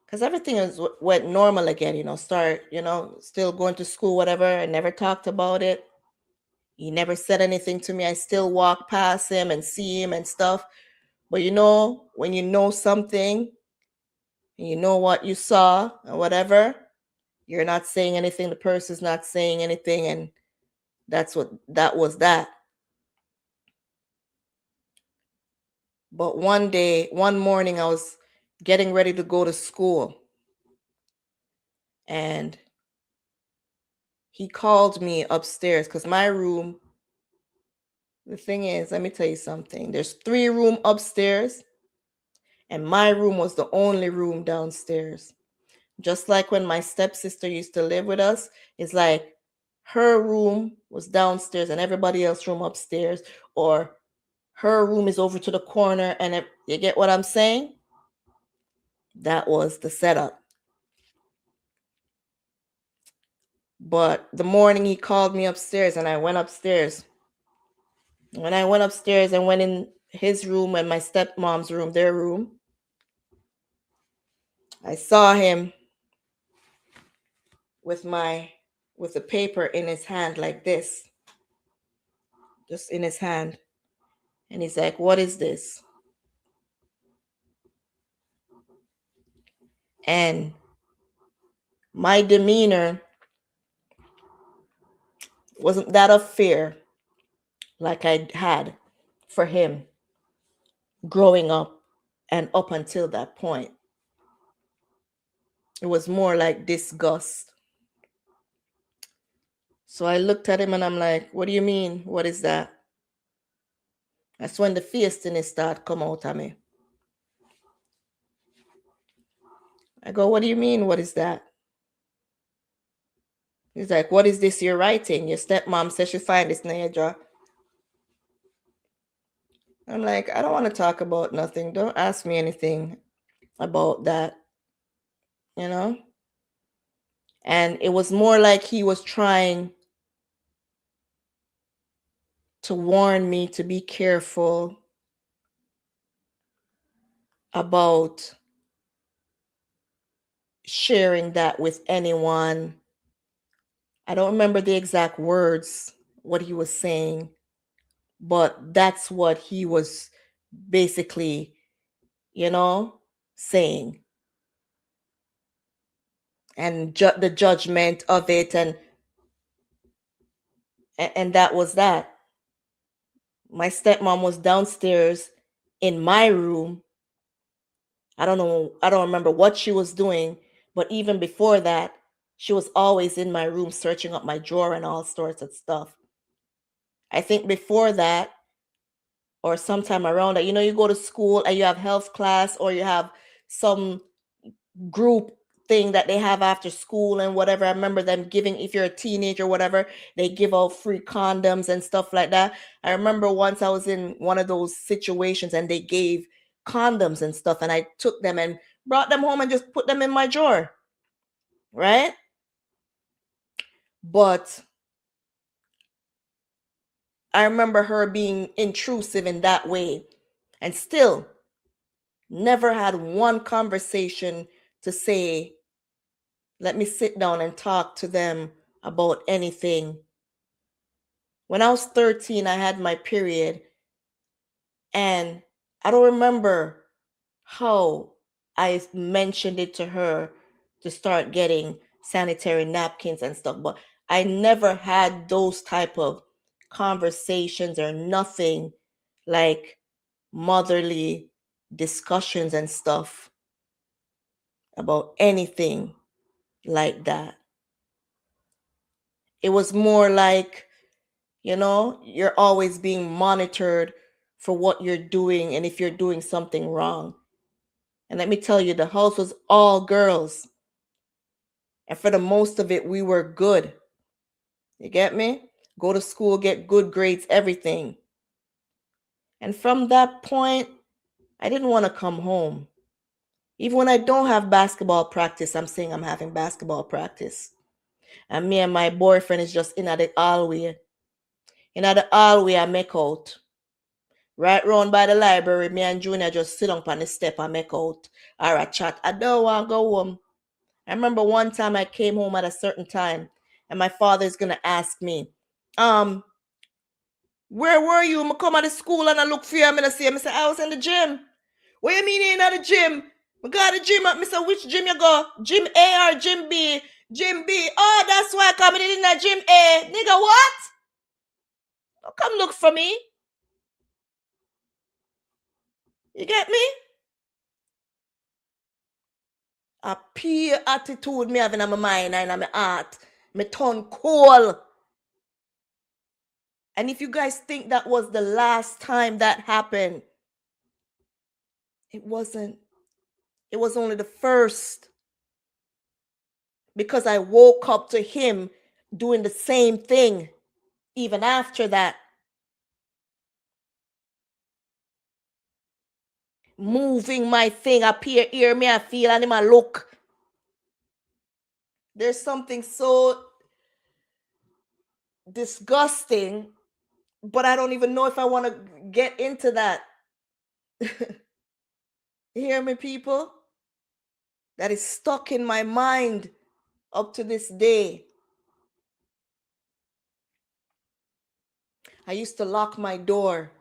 because everything went normal again, still going to school, whatever. I never talked about it. He never said anything to me. I still walk past him and see him and stuff. But when you know something, and you know what you saw or whatever, you're not saying anything. The person's not saying anything. And that was that. But one morning, I was getting ready to go to school. And he called me upstairs because my room, the thing is, let me tell you something. There's 3 rooms upstairs, and my room was the only room downstairs. Just like when my stepsister used to live with us, it's like her room was downstairs and everybody else's room upstairs, or her room is over to the corner, and you get what I'm saying? That was the setup. But the morning he called me upstairs and I went upstairs. When I went upstairs and went in his room and my stepmom's room, their room, I saw him with the paper in his hand like this, just in his hand. And he's like, "What is this?" And my demeanor wasn't that of fear like I had for him growing up and up until that point. It was more like disgust. So I looked at him and I'm like, "What do you mean? What is that?" That's when the feistiness started come out of me. I go, "What do you mean? What is that?" He's like, "What is this you're writing? Your stepmom says she find this in your drawer." I'm like, "I don't want to talk about nothing. Don't ask me anything about that, you know?" And it was more like he was trying to warn me to be careful about sharing that with anyone. I don't remember the exact words, what he was saying, but that's what he was basically, saying. And the judgment of it. And And that was that. My stepmom was downstairs in my room. I don't know, I don't remember what she was doing, but even before that, she was always in my room searching up my drawer and all sorts of stuff. I think before that, or sometime around that, you go to school and you have health class, or you have some group thing that they have after school and whatever. I remember them giving, if you're a teenager or whatever, they give out free condoms and stuff like that. I remember once I was in one of those situations and they gave condoms and stuff, and I took them and brought them home and just put them in my drawer, right? But I remember her being intrusive in that way, and still never had one conversation to say, let me sit down and talk to them about anything. When I was 13, I had my period, and I don't remember how I mentioned it to her to start getting sanitary napkins and stuff, but I never had those type of conversations or nothing like motherly discussions and stuff about anything like that. It was more like, you're always being monitored for what you're doing and if you're doing something wrong. And let me tell you, the house was all girls. And for the most of it, we were good. You get me? Go to school, get good grades, everything. And from that point, I didn't want to come home. Even when I don't have basketball practice, I'm saying I'm having basketball practice. And me and my boyfriend is just in at the hallway. In at the hallway, I make out. Right round by the library, me and Junior just sit on the step and make out. Or I chat. I don't want to go home. I remember one time I came home at a certain time, and my father's gonna ask me, where were you? I come out of school and I look for you. I'm gonna see him. I say, I was in the gym. What you mean you in the gym? I got the gym. I say, which gym you go? Gym A or Gym B? Gym B. Oh, that's why I come in that Gym A. Nigga, what? Don't come look for me. You get me? A peer attitude me having in my mind and in my heart. Me turn cool. And if you guys think that was the last time that happened, it wasn't. It was only the first, because I woke up to him doing the same thing even after that. Moving my thing up here, hear me, I feel, and him I look. There's something so disgusting, but I don't even know if I want to get into that. Hear me, people? That is stuck in my mind up to this day. I used to lock my door,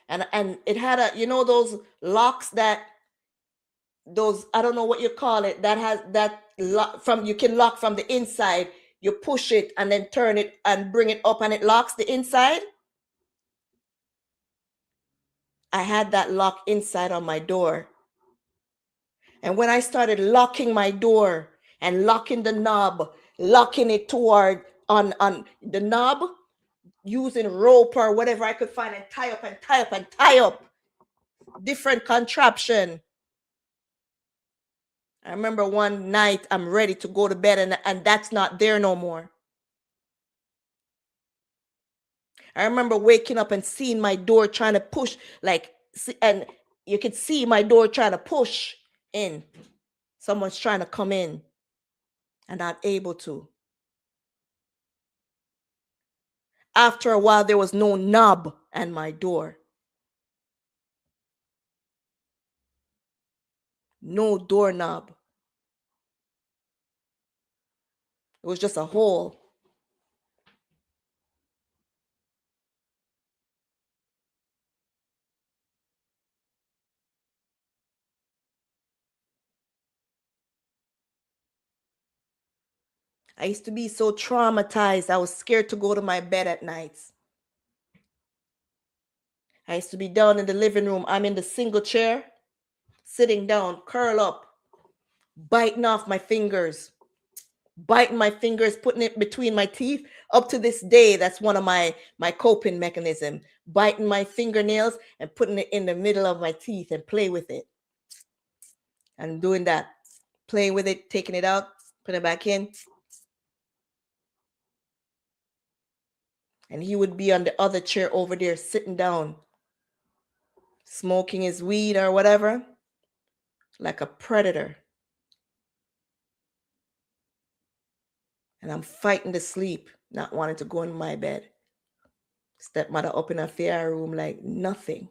and it had those locks, that those, I don't know what you call it, that has that lock from, you can lock from the inside. You push it and then turn it and bring it up and it locks the inside. I had that lock inside on my door. And when I started locking my door and locking the knob, locking it toward on the knob, using rope or whatever I could find, and tie up and tie up and tie up, different contraption. I remember one night I'm ready to go to bed, and that's not there no more. I remember waking up and seeing my door trying to push, like, and you could see my door trying to push in. Someone's trying to come in and not able to. After a while, there was no knob on my door. No doorknob. It was just a hole. I used to be so traumatized. I was scared to go to my bed at nights. I used to be down in the living room. I'm in the single chair, sitting down, curl up, biting off my fingers, putting it between my teeth. Up to this day, that's one of my coping mechanism. Biting my fingernails and putting it in the middle of my teeth and play with it. And doing that, playing with it, taking it out, put it back in. And he would be on the other chair over there, sitting down, smoking his weed or whatever, like a predator. And I'm fighting to sleep, not wanting to go in my bed. Stepmother up in a fair room like nothing.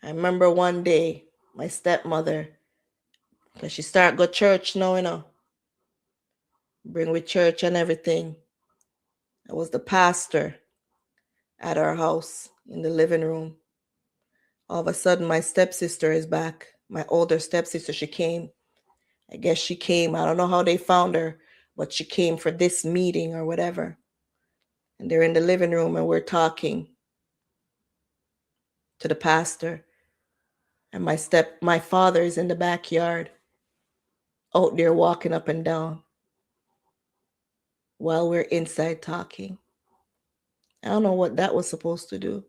I remember one day, my stepmother, because she started go church now, bring with church and everything. I was the pastor at our house in the living room. All of a sudden, my stepsister is back. My older stepsister, she came. I guess she came. I don't know how they found her, but she came for this meeting or whatever. And they're in the living room and we're talking to the pastor. And my father is in the backyard, out there walking up and down while we're inside talking. I don't know what that was supposed to do.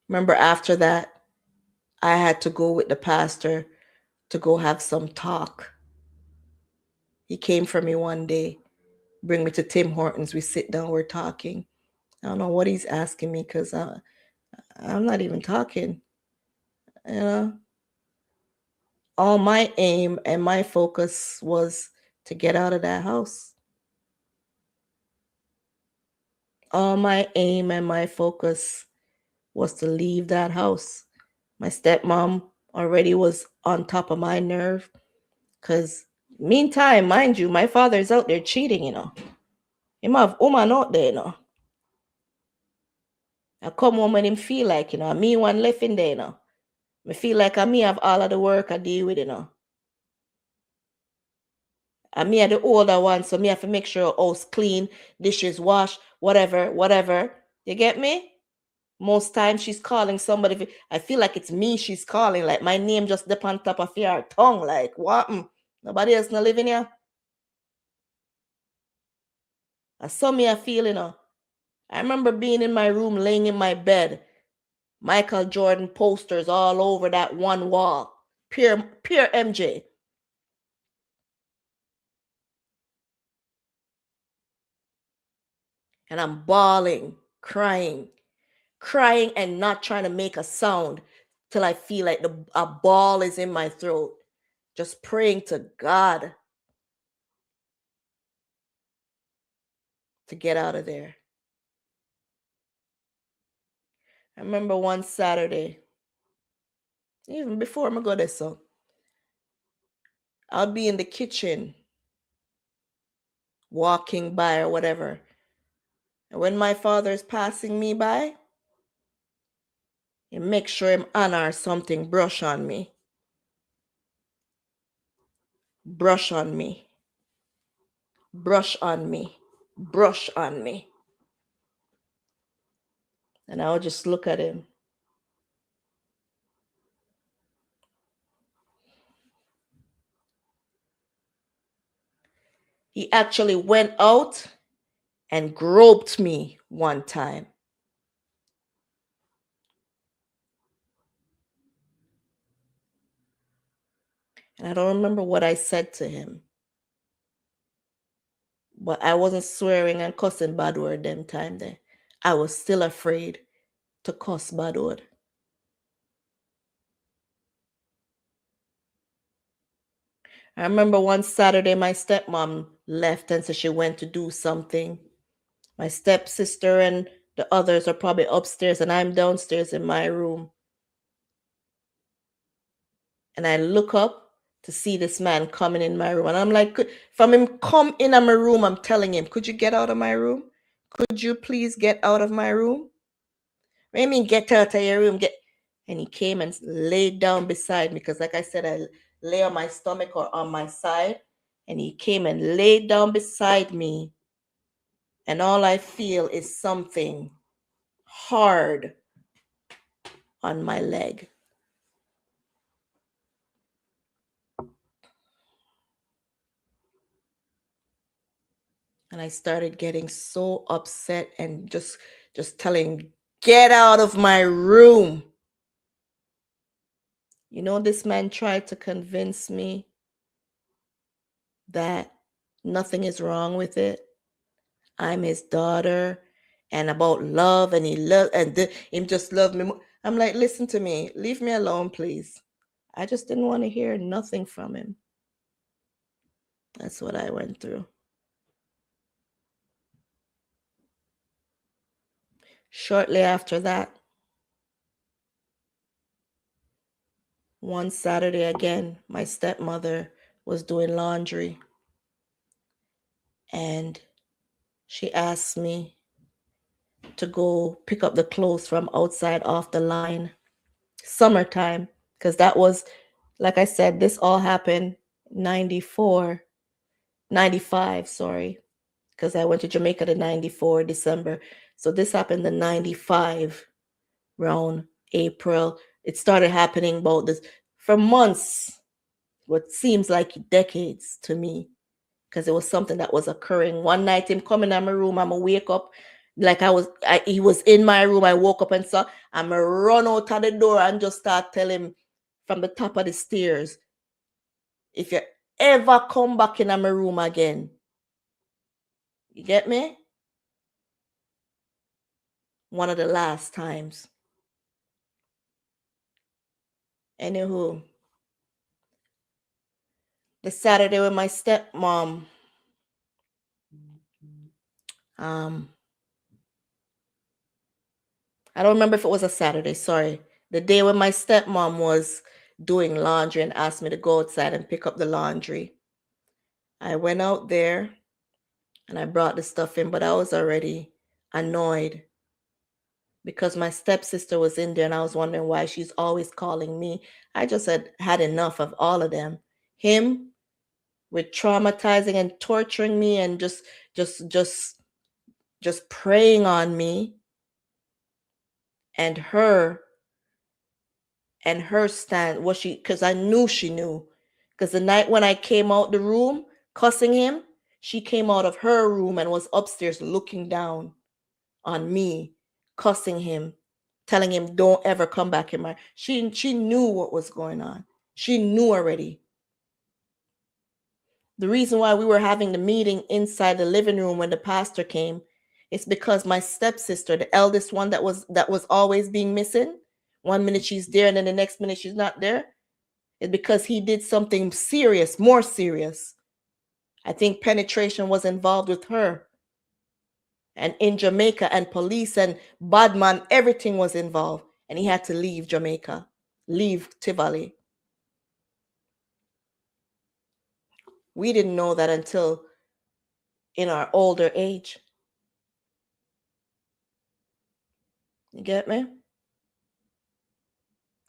Remember, after that, I had to go with the pastor to go have some talk. He came for me one day, bring me to Tim Hortons. We sit down, we're talking. I don't know what he's asking me because I'm not even talking. You know, all my aim and my focus was to get out of that house. All my aim and my focus was to leave that house. My stepmom already was on top of my nerve because meantime, mind you, my father's out there cheating, He have woman out there, I come home when him feel like, me one left in there, Me feel like me have all of the work I deal with, And me are the older one, so me have to make sure house clean, dishes wash, whatever. You get me? Most times she's calling somebody. I feel like it's me she's calling. Like my name just dip on top of your tongue. Like, what? Nobody else not living here? I saw me a feeling, I remember being in my room, laying in my bed. Michael Jordan posters all over that one wall. Pure MJ. And I'm bawling, crying and not trying to make a sound till I feel like a ball is in my throat. Just praying to God to get out of there. I remember one Saturday, even before I go there, so I'll be in the kitchen walking by or whatever. And when my father is passing me by, he make sure him honor something, brush on me. Brush on me. Brush on me. Brush on me. And I'll just look at him. He actually went out and groped me one time. And I don't remember what I said to him. But I wasn't swearing and cussing bad word them time there. I was still afraid to cuss bad word. I remember one Saturday my stepmom left and said she went to do something. My stepsister and the others are probably upstairs and I'm downstairs in my room. And I look up to see this man coming in my room. And I'm like, from him come in my room, I'm telling him, could you get out of my room? Could you please get out of my room? What do you mean get out of your room? And he came and laid down beside me because, like I said, I lay on my stomach or on my side. And he came and laid down beside me. And all I feel is something hard on my leg. And I started getting so upset and just telling, get out of my room. You know, this man tried to convince me that nothing is wrong with it. I'm his daughter, and about love, and him just love me. I'm like, listen to me, leave me alone, please. I just didn't want to hear nothing from him. That's what I went through. Shortly after that, one Saturday again, my stepmother was doing laundry, and she asked me to go pick up the clothes from outside off the line. Summertime, because that was, like I said, this all happened 95, sorry, because I went to Jamaica to 94 December. So this happened in 95, around April. It started happening about this for months, what seems like decades to me, because it was something that was occurring. One night, him coming in my room, I'ma wake up like he was in my room. I woke up and saw, I'ma run out of the door and just start telling him from the top of the stairs, if you ever come back in my room again, you get me? One of the last times. Anywho, the Saturday with my stepmom, I don't remember if it was a Saturday, sorry. The day when my stepmom was doing laundry and asked me to go outside and pick up the laundry. I went out there and I brought the stuff in, but I was already annoyed because my stepsister was in there and I was wondering why she's always calling me. I just had enough of all of them. Him with traumatizing and torturing me and just preying on me, and her stand was she, because I knew she knew, because the night when I came out the room cussing him, she came out of her room and was upstairs looking down on me, cussing him, telling him don't ever come back in my. She knew what was going on. She knew already. The reason why we were having the meeting inside the living room when the pastor came is because my stepsister, the eldest one that was always being missing, one minute she's there and then the next minute she's not there, is because he did something serious, more serious. I think penetration was involved with her. And in Jamaica, and police and badman, everything was involved. And he had to leave Jamaica, leave Tivoli. We didn't know that until in our older age. You get me?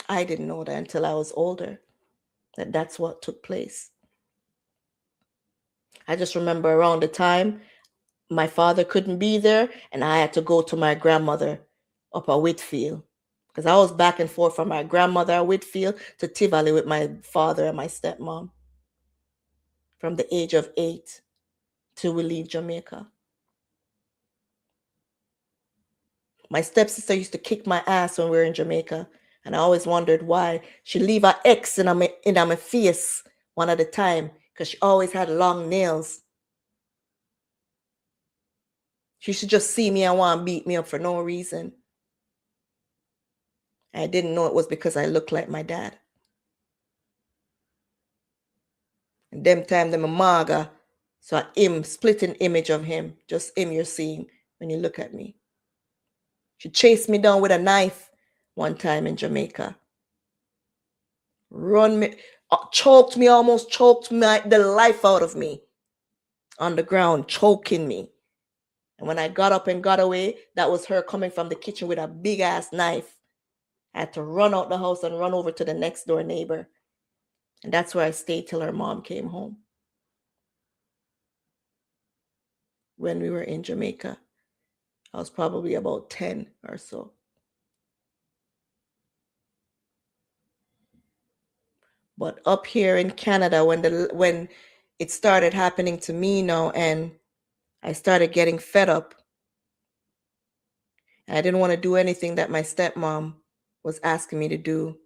I didn't know that until I was older, that that's what took place. I just remember around the time my father couldn't be there and I had to go to my grandmother up at Whitfield, because I was back and forth from my grandmother at Whitfield to Tivoli with my father and my stepmom from the age of 8 till we leave Jamaica. My stepsister used to kick my ass when we were in Jamaica, and I always wondered why. She leave her ex in my face one at a time, because she always had long nails. She should just see me and want to beat me up for no reason. I didn't know it was because I looked like my dad. And them time, them a maga, so him splitting image of him, just him you're seeing when you look at me. She chased me down with a knife one time in Jamaica. Run me, choked me, almost choked the life out of me on the ground, choking me. And when I got up and got away, that was her coming from the kitchen with a big ass knife I had to run out the house and run over to the next door neighbor. And that's where I stayed till her mom came home when we were in Jamaica. I was probably about 10 or so. But up here in Canada, when it started happening to me now, and I started getting fed up, I didn't want to do anything that my stepmom was asking me to do.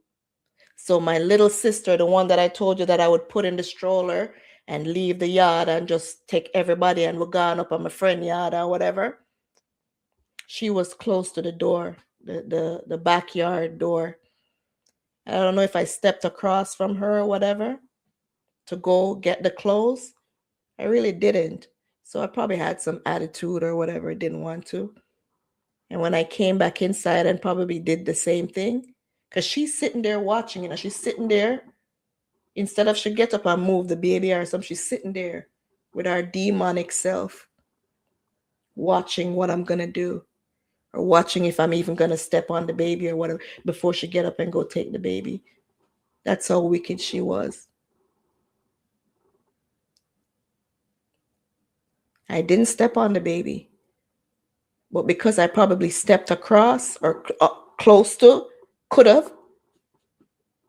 So my little sister, the one that I told you that I would put in the stroller and leave the yard and just take everybody and we're gone up on my friend yard or whatever, she was close to the door, the backyard door. I don't know if I stepped across from her or whatever to go get the clothes. I really didn't. So I probably had some attitude or whatever, didn't want to. And when I came back inside and probably did the same thing, because she's sitting there watching, she's sitting there. Instead of she get up and move the baby or something, she's sitting there with our demonic self, watching what I'm going to do, or watching if I'm even going to step on the baby or whatever before she get up and go take the baby. That's how wicked she was. I didn't step on the baby, but because I probably stepped across or close to, could have,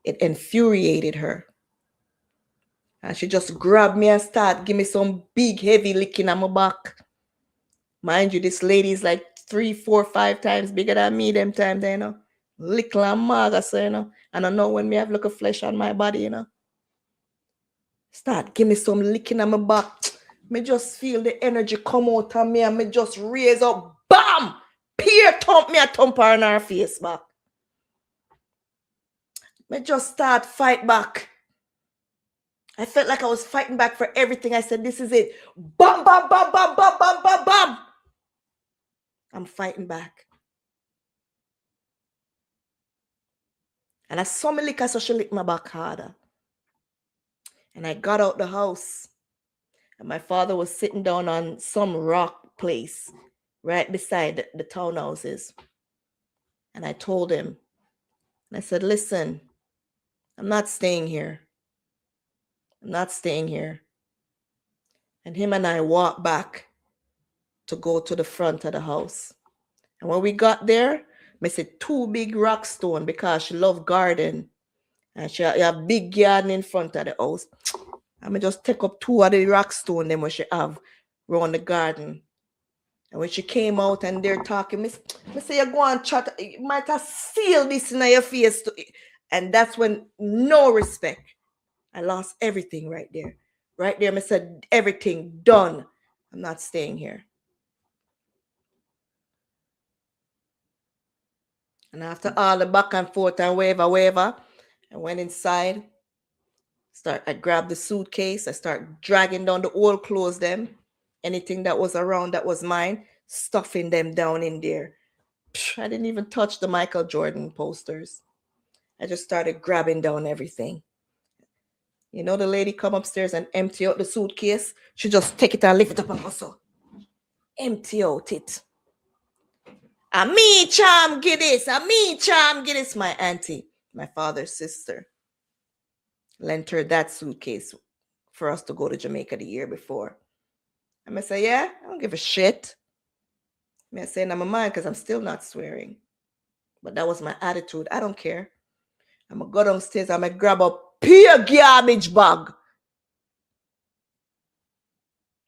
it infuriated her. And she just grabbed me and started give me some big heavy licking on my back. Mind you, this lady is like 3, 4, 5 times bigger than me them time there, Little and maga, so, And I know when me have look of flesh on my body, Start give me some licking on my back. Me just feel the energy come out of me and me just raise up. Bam! Peer thump me a thump her on her face back. Me just start fight back. I felt like I was fighting back for everything. I said, this is it. Bam, bam, bam, bam, bam, bam, bam, bam. I'm fighting back. And I saw me lick her, so she licked my back harder. And I got out the house. And my father was sitting down on some rock place right beside the townhouses. And I told him, and I said, listen, I'm not staying here. I'm not staying here. And him and I walked back to go to the front of the house. And when we got there, I said 2 big rock stone because she loved garden. And she have big garden in front of the house. And I just take up 2 of the rock stone them what she have around the garden. And when she came out and they're talking, I say, you go and chat, you might have sealed this in your face. And that's when no respect. I lost everything right there. Right there, I said, everything done. I'm not staying here. And after all the back and forth and whatever, I went inside. I grabbed the suitcase. I start dragging down the old clothes, them. Anything that was around that was mine, stuffing them down in there. I didn't even touch the Michael Jordan posters. I just started grabbing down everything. The lady come upstairs and empty out the suitcase. She just take it and lift it up and also empty out it. A me charm get this. A me charm get this. My auntie, my father's sister, lent her that suitcase for us to go to Jamaica the year before. I'm going to say, yeah, I don't give a shit. I'm going to say in my mind because I'm still not swearing. But that was my attitude. I don't care. I'm going to go downstairs. I'm going to grab a pure garbage bag.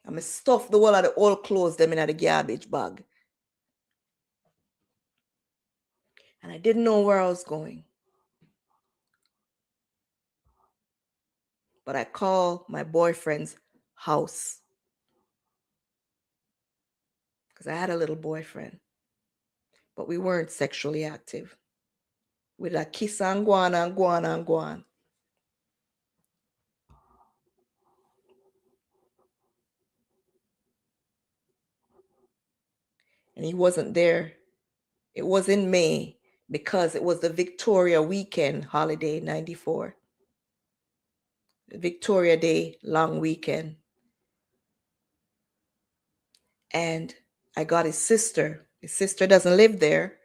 I'm going to stuff the whole of the old clothes them in the garbage bag. And I didn't know where I was going. But I called my boyfriend's house. Because I had a little boyfriend. But we weren't sexually active. With a kiss and go on and go on and go on. And he wasn't there. It was in May because it was the Victoria weekend holiday, 94. The Victoria Day long weekend. And I got his sister. His sister doesn't live there,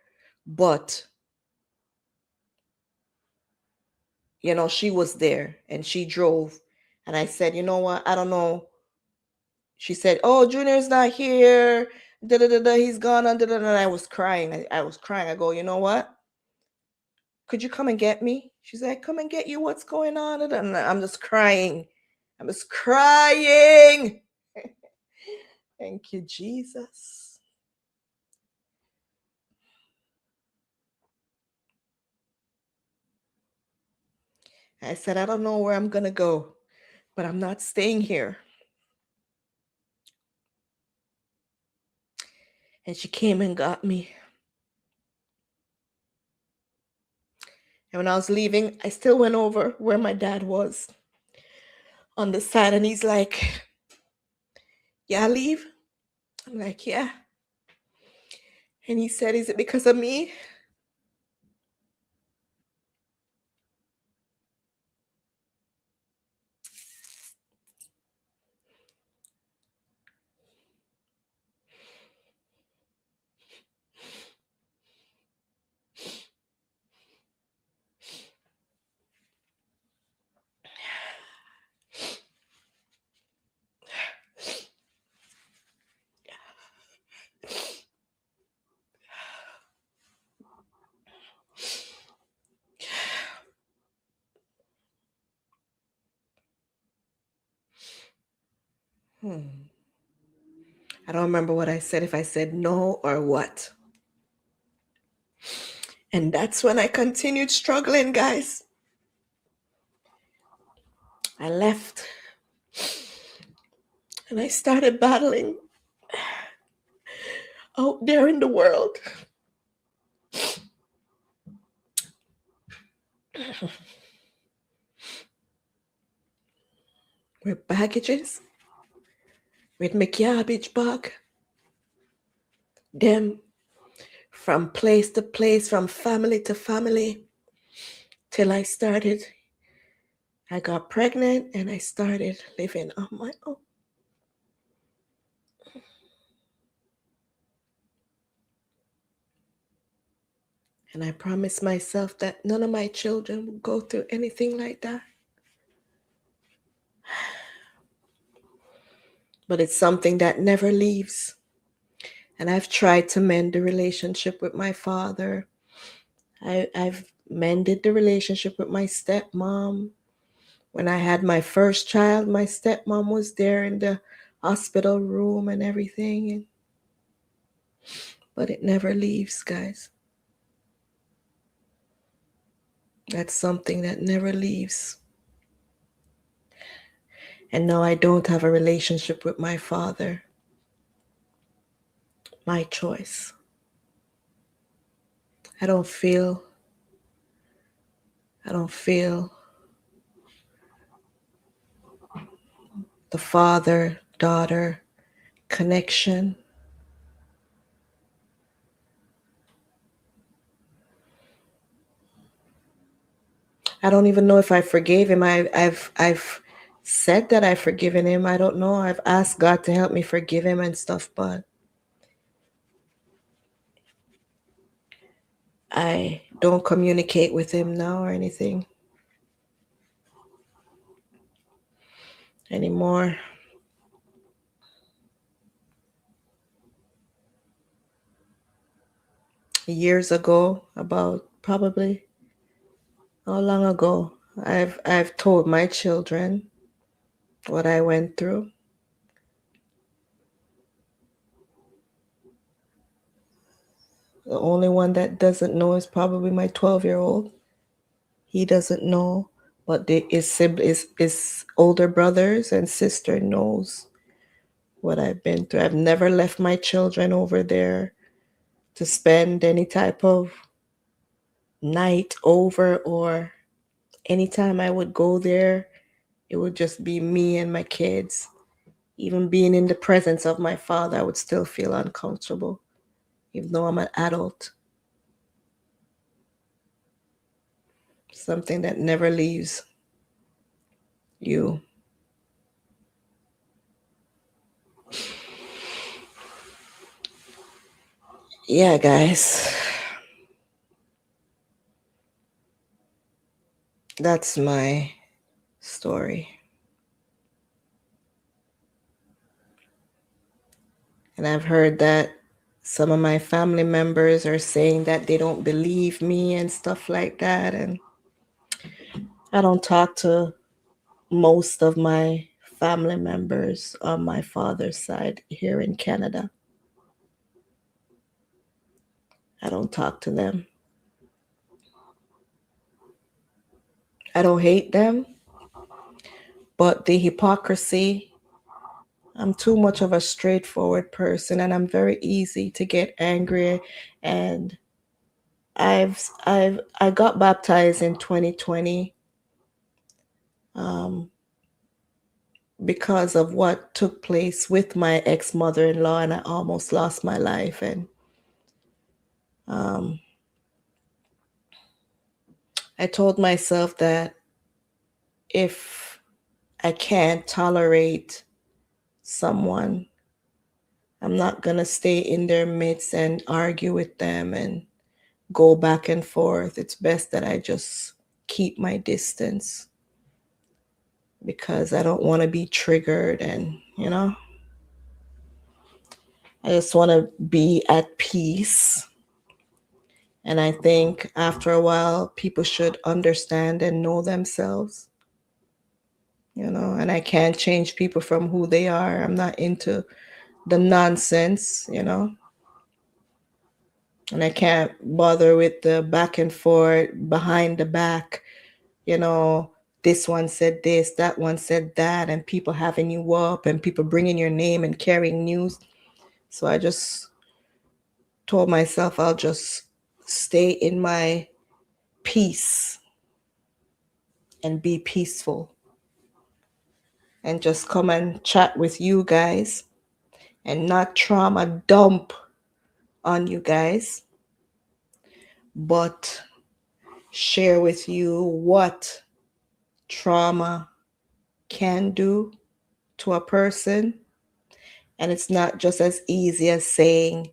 but she was there and she drove. And I said, you know what? I don't know. She said, oh, Junior's not here. Da, da, da, da, he's gone. Da, da, da. And I was crying. I was crying. I go, you know what? Could you come and get me? She's like, come and get you. What's going on? And I'm just crying. I'm just crying. Thank you, Jesus. I said, I don't know where I'm going to go, but I'm not staying here. And she came and got me. And when I was leaving, I still went over where my dad was on the side. And he's like, yeah, leave? I'm like, yeah. And he said, is it because of me? I don't remember what I said, if I said no or what. And that's when I continued struggling, guys. I left and I started battling out there in the world. With baggages, with my garbage bag, them from place to place, from family to family, till I got pregnant and I started living on my own. And I promised myself that none of my children would go through anything like that. But it's something that never leaves. And I've tried to mend the relationship with my father. I've mended the relationship with my stepmom. When I had my first child, my stepmom was there in the hospital room and everything. But it never leaves, guys. That's something that never leaves. And no, I don't have a relationship with my father. My choice. I don't feel the father-daughter connection. I don't even know if I forgave him. I've said that I've forgiven him. I don't know. I've asked God to help me forgive him and stuff, but I don't communicate with him now or anything anymore. Years ago, about probably how long ago, I've told my children what I went through. The only one that doesn't know is probably my 12-year-old. He doesn't know, but his older brothers and sister knows what I've been through. I've never left my children over there to spend any type of night over, or anytime I would go there, it would just be me and my kids. Even being in the presence of my father, I would still feel uncomfortable, even though I'm an adult. Something that never leaves you. Yeah, guys. That's my story. And I've heard that some of my family members are saying that they don't believe me and stuff like that. And I don't talk to most of my family members on my father's side here in Canada. I don't talk to them. I don't hate them, but the hypocrisy, I'm too much of a straightforward person and I'm very easy to get angry. And I got baptized in 2020 um, because of what took place with my ex-mother-in-law, and I almost lost my life. And um, I told myself that if I can't tolerate someone, I'm not gonna stay in their midst and argue with them and go back and forth. It's best that I just keep my distance because I don't want to be triggered, and I just want to be at peace. And I think after a while, people should understand and know themselves, and I can't change people from who they are. I'm not into the nonsense. And I can't bother with the back and forth behind the back, you know, this one said this, that one said that, and people having you up and people bringing your name and carrying news. So I just told myself I'll just stay in my peace and be peaceful and just come and chat with you guys and not trauma dump on you guys, but share with you what trauma can do to a person. And it's not just as easy as saying,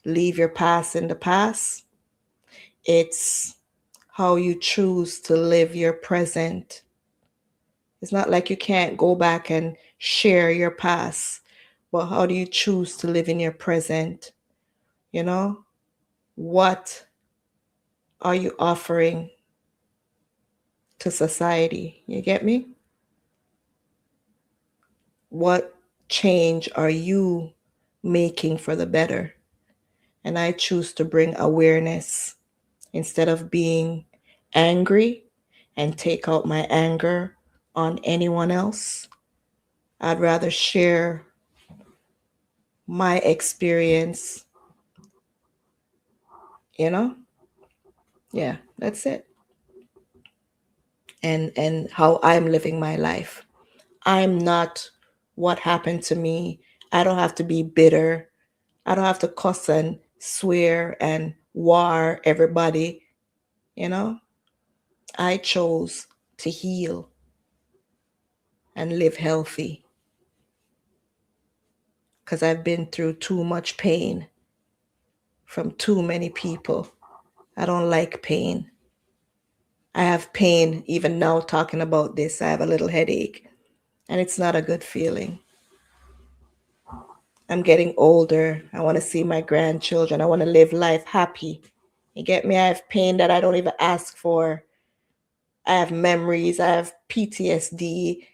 leave your past in the past. It's how you choose to live your present. It's not like you can't go back and share your past, but how do you choose to live in your present? You know, what are you offering to society? You get me? What change are you making for the better? And I choose to bring awareness instead of being angry and take out my anger on anyone else. I'd rather share my experience, you know? Yeah, that's it. And how I'm living my life. I'm not what happened to me. I don't have to be bitter. I don't have to cuss and swear and war everybody, you know? I chose to heal and live healthy because I've been through too much pain from too many people. I don't like pain. I have pain even now talking about this. I have a little headache, and it's not a good feeling. I'm getting older. I want to see my grandchildren. I want to live life happy. You get me? I have pain that I don't even ask for. I have memories. I have PTSD.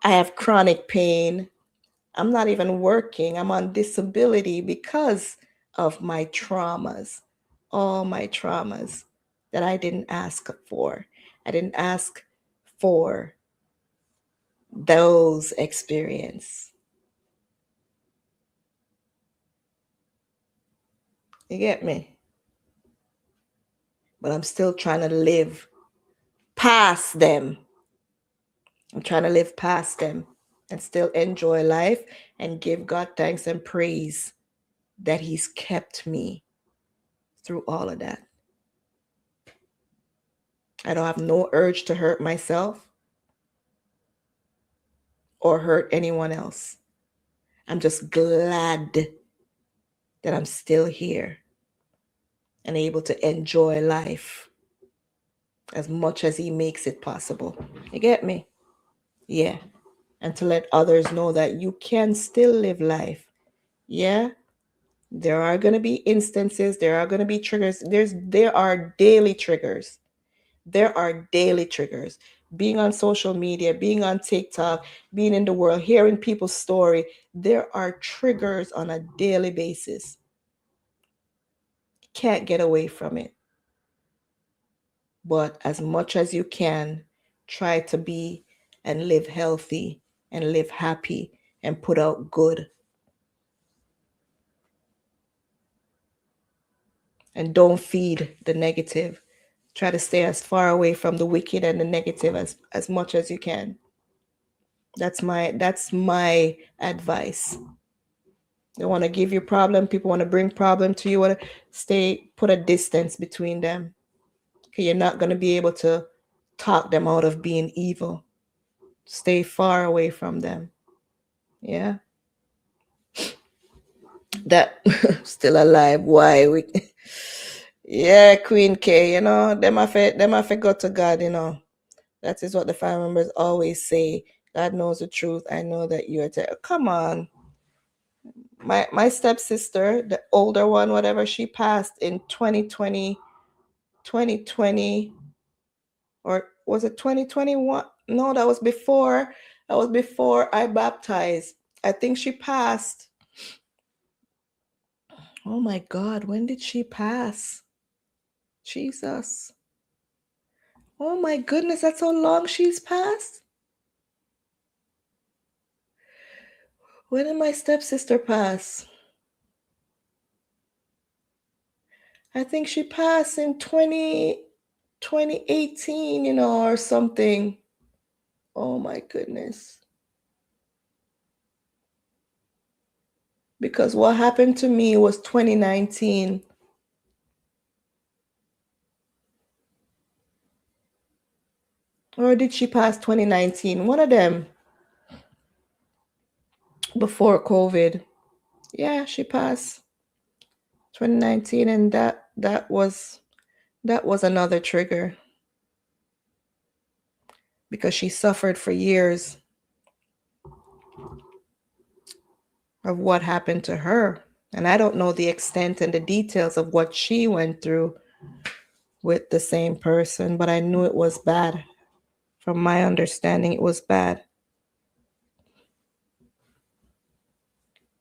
I have chronic pain. I'm not even working. I'm on disability because of my traumas, all my traumas that I didn't ask for. I didn't ask for those experiences. You get me? But I'm still trying to live past them. I'm trying to live past them and still enjoy life and give God thanks and praise that He's kept me through all of that. I don't have no urge to hurt myself or hurt anyone else. I'm just glad that I'm still here and able to enjoy life. as much as he makes it possible. You get me? Yeah. And to let others know that you can still live life. Yeah. There are going to be instances, there are going to be triggers. There are daily triggers. There are daily triggers. Being on social media, being on TikTok, being in the world, hearing people's story, there are triggers on a daily basis. Can't get away from it. But as much as you can, try to be and live healthy and live happy and put out good. And don't feed the negative. Try to stay as far away from the wicked and the negative as much as you can. That's my advice. They want to give you problem. People want to bring problem to you. Want to put a distance between them. Okay, you're not going to be able to talk them out of being evil. Stay far away from them. Yeah. That still alive. Why we? Yeah, Queen K. Them I forgot to God. That is what the family members always say. God knows the truth. I know that you are. Come on. My stepsister, the older one, whatever, she passed in 2020, 2020, or was it 2021? No, that was before. That was before I baptized. I think she passed. Oh my God, when did she pass? Jesus. Oh my goodness, that's how long she's passed? When did my stepsister pass? I think she passed in 2018, or something. Oh my goodness. Because what happened to me was 2019. Or did she pass 2019? One of them. Before COVID. Yeah, she passed 2019, and that was another trigger. Because she suffered for years of what happened to her. And I don't know the extent and the details of what she went through with the same person, but I knew it was bad. From my understanding, it was bad.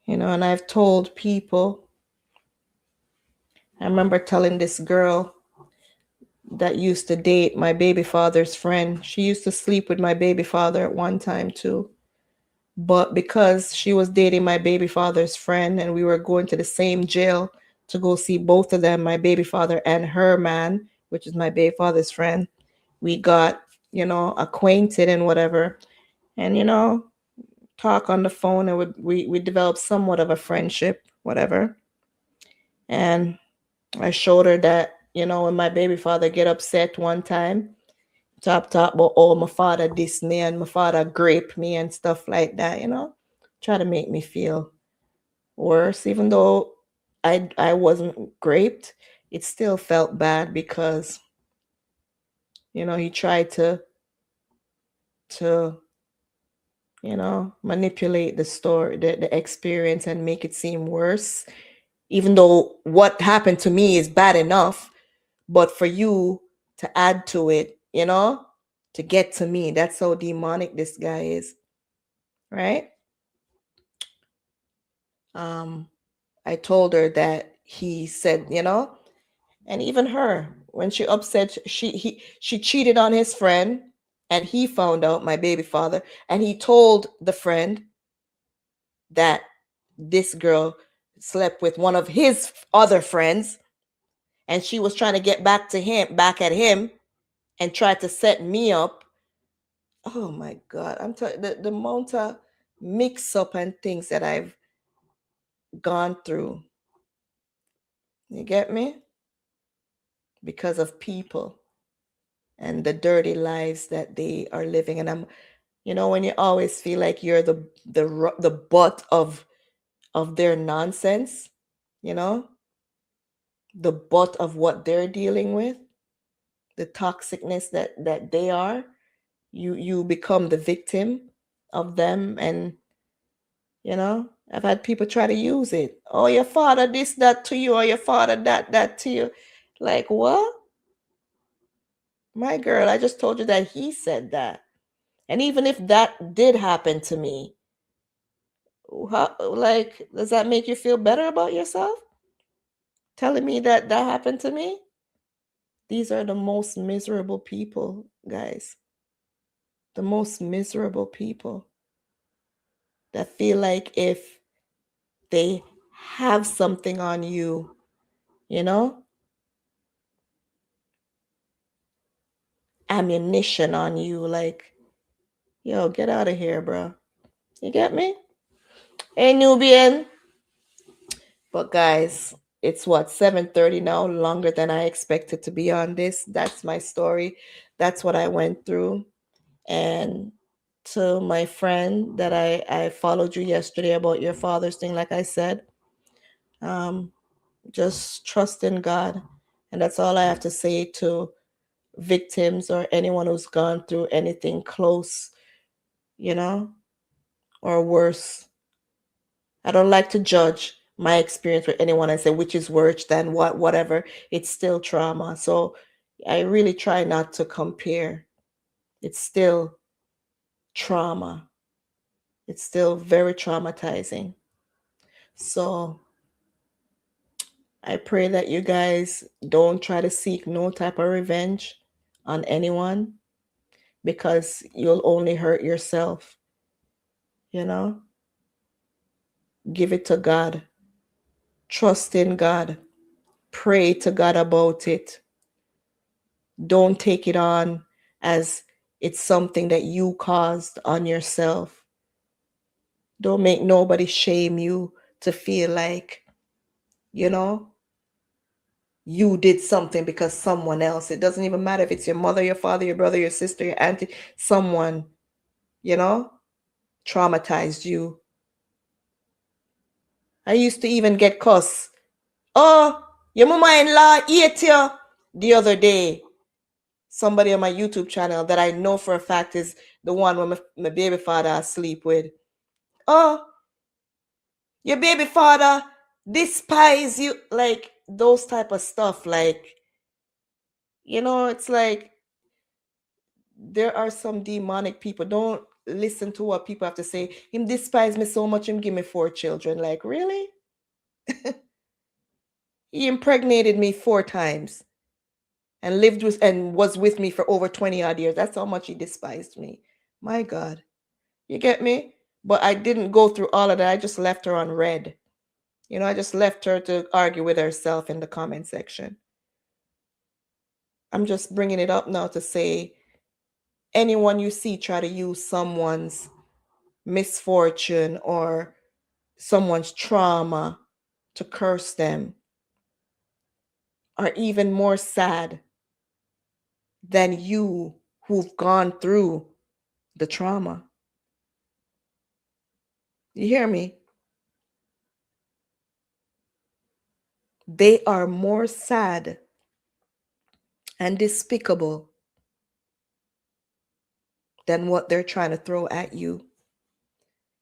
And I've told people, I remember telling this girl that used to date my baby father's friend. She used to sleep with my baby father at one time too. But because she was dating my baby father's friend and we were going to the same jail to go see both of them, my baby father and her man, which is my baby father's friend, we got, acquainted and whatever. And, talk on the phone, and we developed somewhat of a friendship, whatever. And I showed her that, when my baby father get upset one time, talk about, oh, my father dissed me and my father graped me and stuff like that, try to make me feel worse. Even though I wasn't graped, it still felt bad because, he tried to manipulate the story, the experience, and make it seem worse. Even though what happened to me is bad enough, but for you to add to it, to get to me, that's how demonic this guy is, right? I told her that he said, and even her, when she upset, she cheated on his friend, and he found out, my baby father, and he told the friend that this girl slept with one of his other friends, and she was trying to get back at him, and tried to set me up. Oh my God, I'm telling the amount of mix up and things that I've gone through. You get me? Because of people and the dirty lives that they are living. And when you always feel like you're the butt of their nonsense, the butt of what they're dealing with, the toxicness that they are, you become the victim of them. And I've had people try to use it. Oh, your father this that to you, or your father that to you. Like, what? My girl, I just told you that he said that. And even if that did happen to me, like, does that make you feel better about yourself? Telling me that happened to me? These are the most miserable people, guys. The most miserable people that feel like if they have something on you, ammunition on you, like, yo, get out of here, bro. You get me? Hey, Nubian. But guys, it's what, 7:30 now, longer than I expected to be on this. That's my story. That's what I went through. And to my friend that I followed you yesterday about your father's thing, like I said, just trust in God. And that's all I have to say to victims or anyone who's gone through anything close, or worse. I don't like to judge my experience with anyone and say which is worse than whatever. It's still trauma. So I really try not to compare. It's still trauma. It's still very traumatizing. So I pray that you guys don't try to seek no type of revenge on anyone, because you'll only hurt yourself. Give it to God. Trust in God. Pray to God about it. Don't take it on as it's something that you caused on yourself. Don't make nobody shame you to feel like, you did something because someone else. It doesn't even matter if it's your mother, your father, your brother, your sister, your auntie, someone, traumatized you. I used to even get cussed. Oh, your mama-in-law ate you the other day. Somebody on my YouTube channel that I know for a fact is the one where my baby father sleep with. Oh, your baby father despise you. Like, those type of stuff. Like, it's like there are some demonic people. Don't listen to what people have to say. Him despise me so much, him give me 4 children. Like, really? He impregnated me 4 times and was with me for over 20 odd years. That's how much he despised me. My God. You get me? But I didn't go through all of that. I just left her on red. I just left her to argue with herself in the comment section. I'm just bringing it up now to say, anyone you see try to use someone's misfortune or someone's trauma to curse them are even more sad than you who've gone through the trauma. You hear me? They are more sad and despicable than what they're trying to throw at you.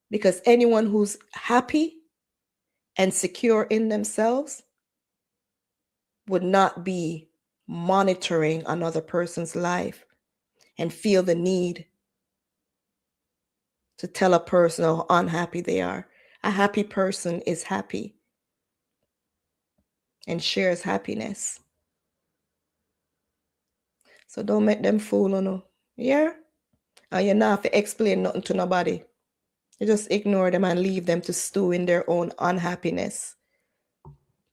Because anyone who's happy and secure in themselves would not be monitoring another person's life and feel the need to tell a person how unhappy they are. A happy person is happy and shares happiness. So don't make them fool on you. Yeah? And you not have to explain nothing to nobody. You just ignore them and leave them to stew in their own unhappiness.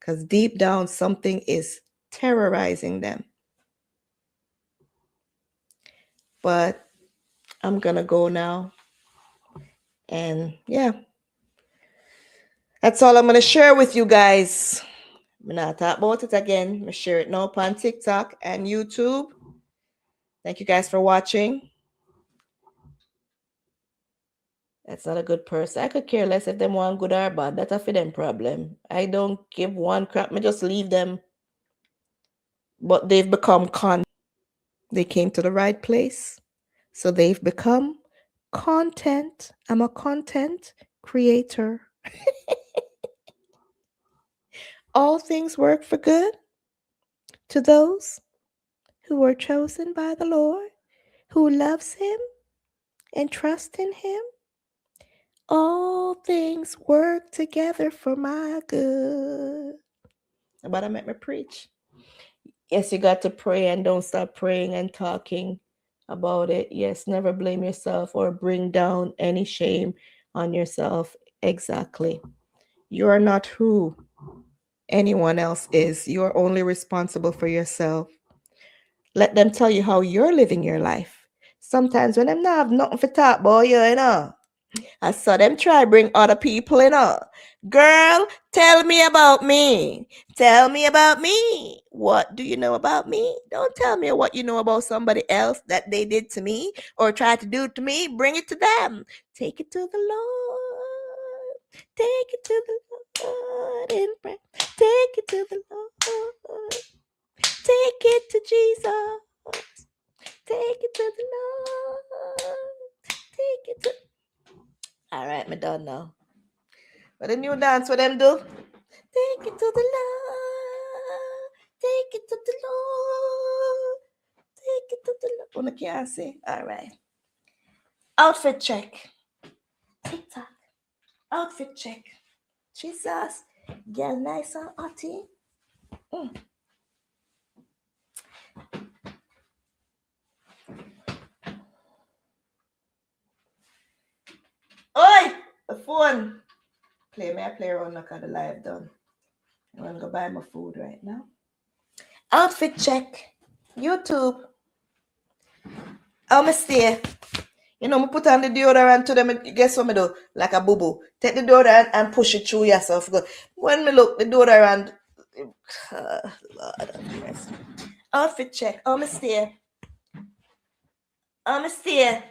Because deep down, something is terrorizing them. But I'm going to go now. And yeah, that's all I'm going to share with you guys. I'm not talk about it again. I'm going to share it now on TikTok and YouTube. Thank you guys for watching. That's not a good person. I could care less if them want good or bad. That's a for them problem. I don't give one crap. I just leave them. But they've become They came to the right place. So they've become content. I'm a content creator. All things work for good to those who are chosen by the Lord, who loves him and trust in him. All things work together for my good. But I make me preach. Yes, you got to pray and don't stop praying and talking about it. Yes, never blame yourself or bring down any shame on yourself. Exactly. You are not who anyone else is. You are only responsible for yourself. Let them tell you how you're living your life. Sometimes when I'm not have nothing for talk about you know, I saw them try bring other people in. Girl, tell me about me. Tell me about me. What do you know about me? Don't tell me what you know about somebody else that they did to me or tried to do to me. Bring it to them. Take it to the Lord. Take it to the Lord in prayer. Take it to the Lord. Take it to Jesus. Take it to the Lord. Take it to. All right, me done now. What a new dance for them do? Take it to the Lord. Take it to the Lord. Take it to the Lord. One can't say. All right. Outfit check. TikTok. Outfit check. Jesus. Girl, nice and hotty. Oi! The phone. I play around like the live done. I'm gonna go buy my food right now. Outfit check. YouTube. How me stay? You know, me put on the deodorant to them. Guess what me do? Like a boo-boo. Take the deodorant and push it through yourself. When me look, the deodorant. Lord have mercy. Outfit check. How me stay? How me stay?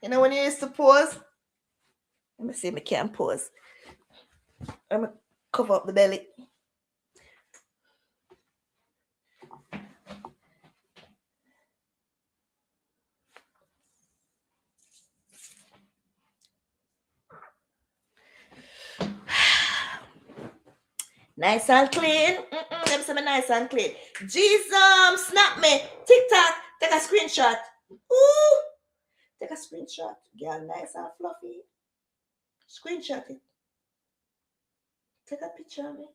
You know when you used to pose? Let me see if I can pose. Let me cover up the belly. Nice and clean. Let me say me nice and clean. Jesus, snap me. TikTok, take a screenshot. Ooh, take a screenshot. Girl, nice and fluffy. Screenshot it. Take a picture of me.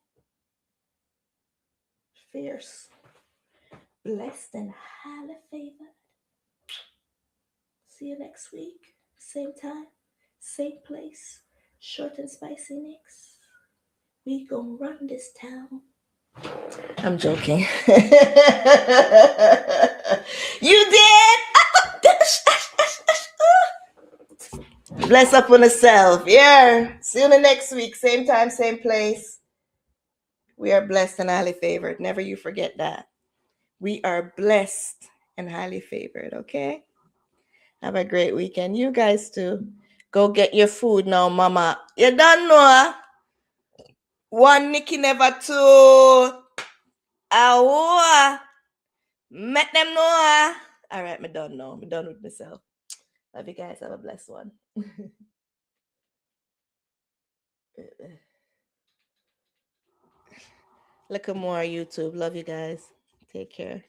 Fierce. Blessed and highly favored. See you next week. Same time, same place. Short and spicy Nikks. We gonna run this town. I'm joking. You did? Bless up on yourself. Yeah. See you next week. Same time, same place. We are blessed and highly favored. Never you forget that. We are blessed and highly favored, okay? Have a great weekend. You guys too. Go get your food now, mama. You don't know. One Nikki never two. Awa. Met them know. All right, me done now. Me done with myself. Love you guys. Have a blessed one. Look at more YouTube. Love you guys. Take care.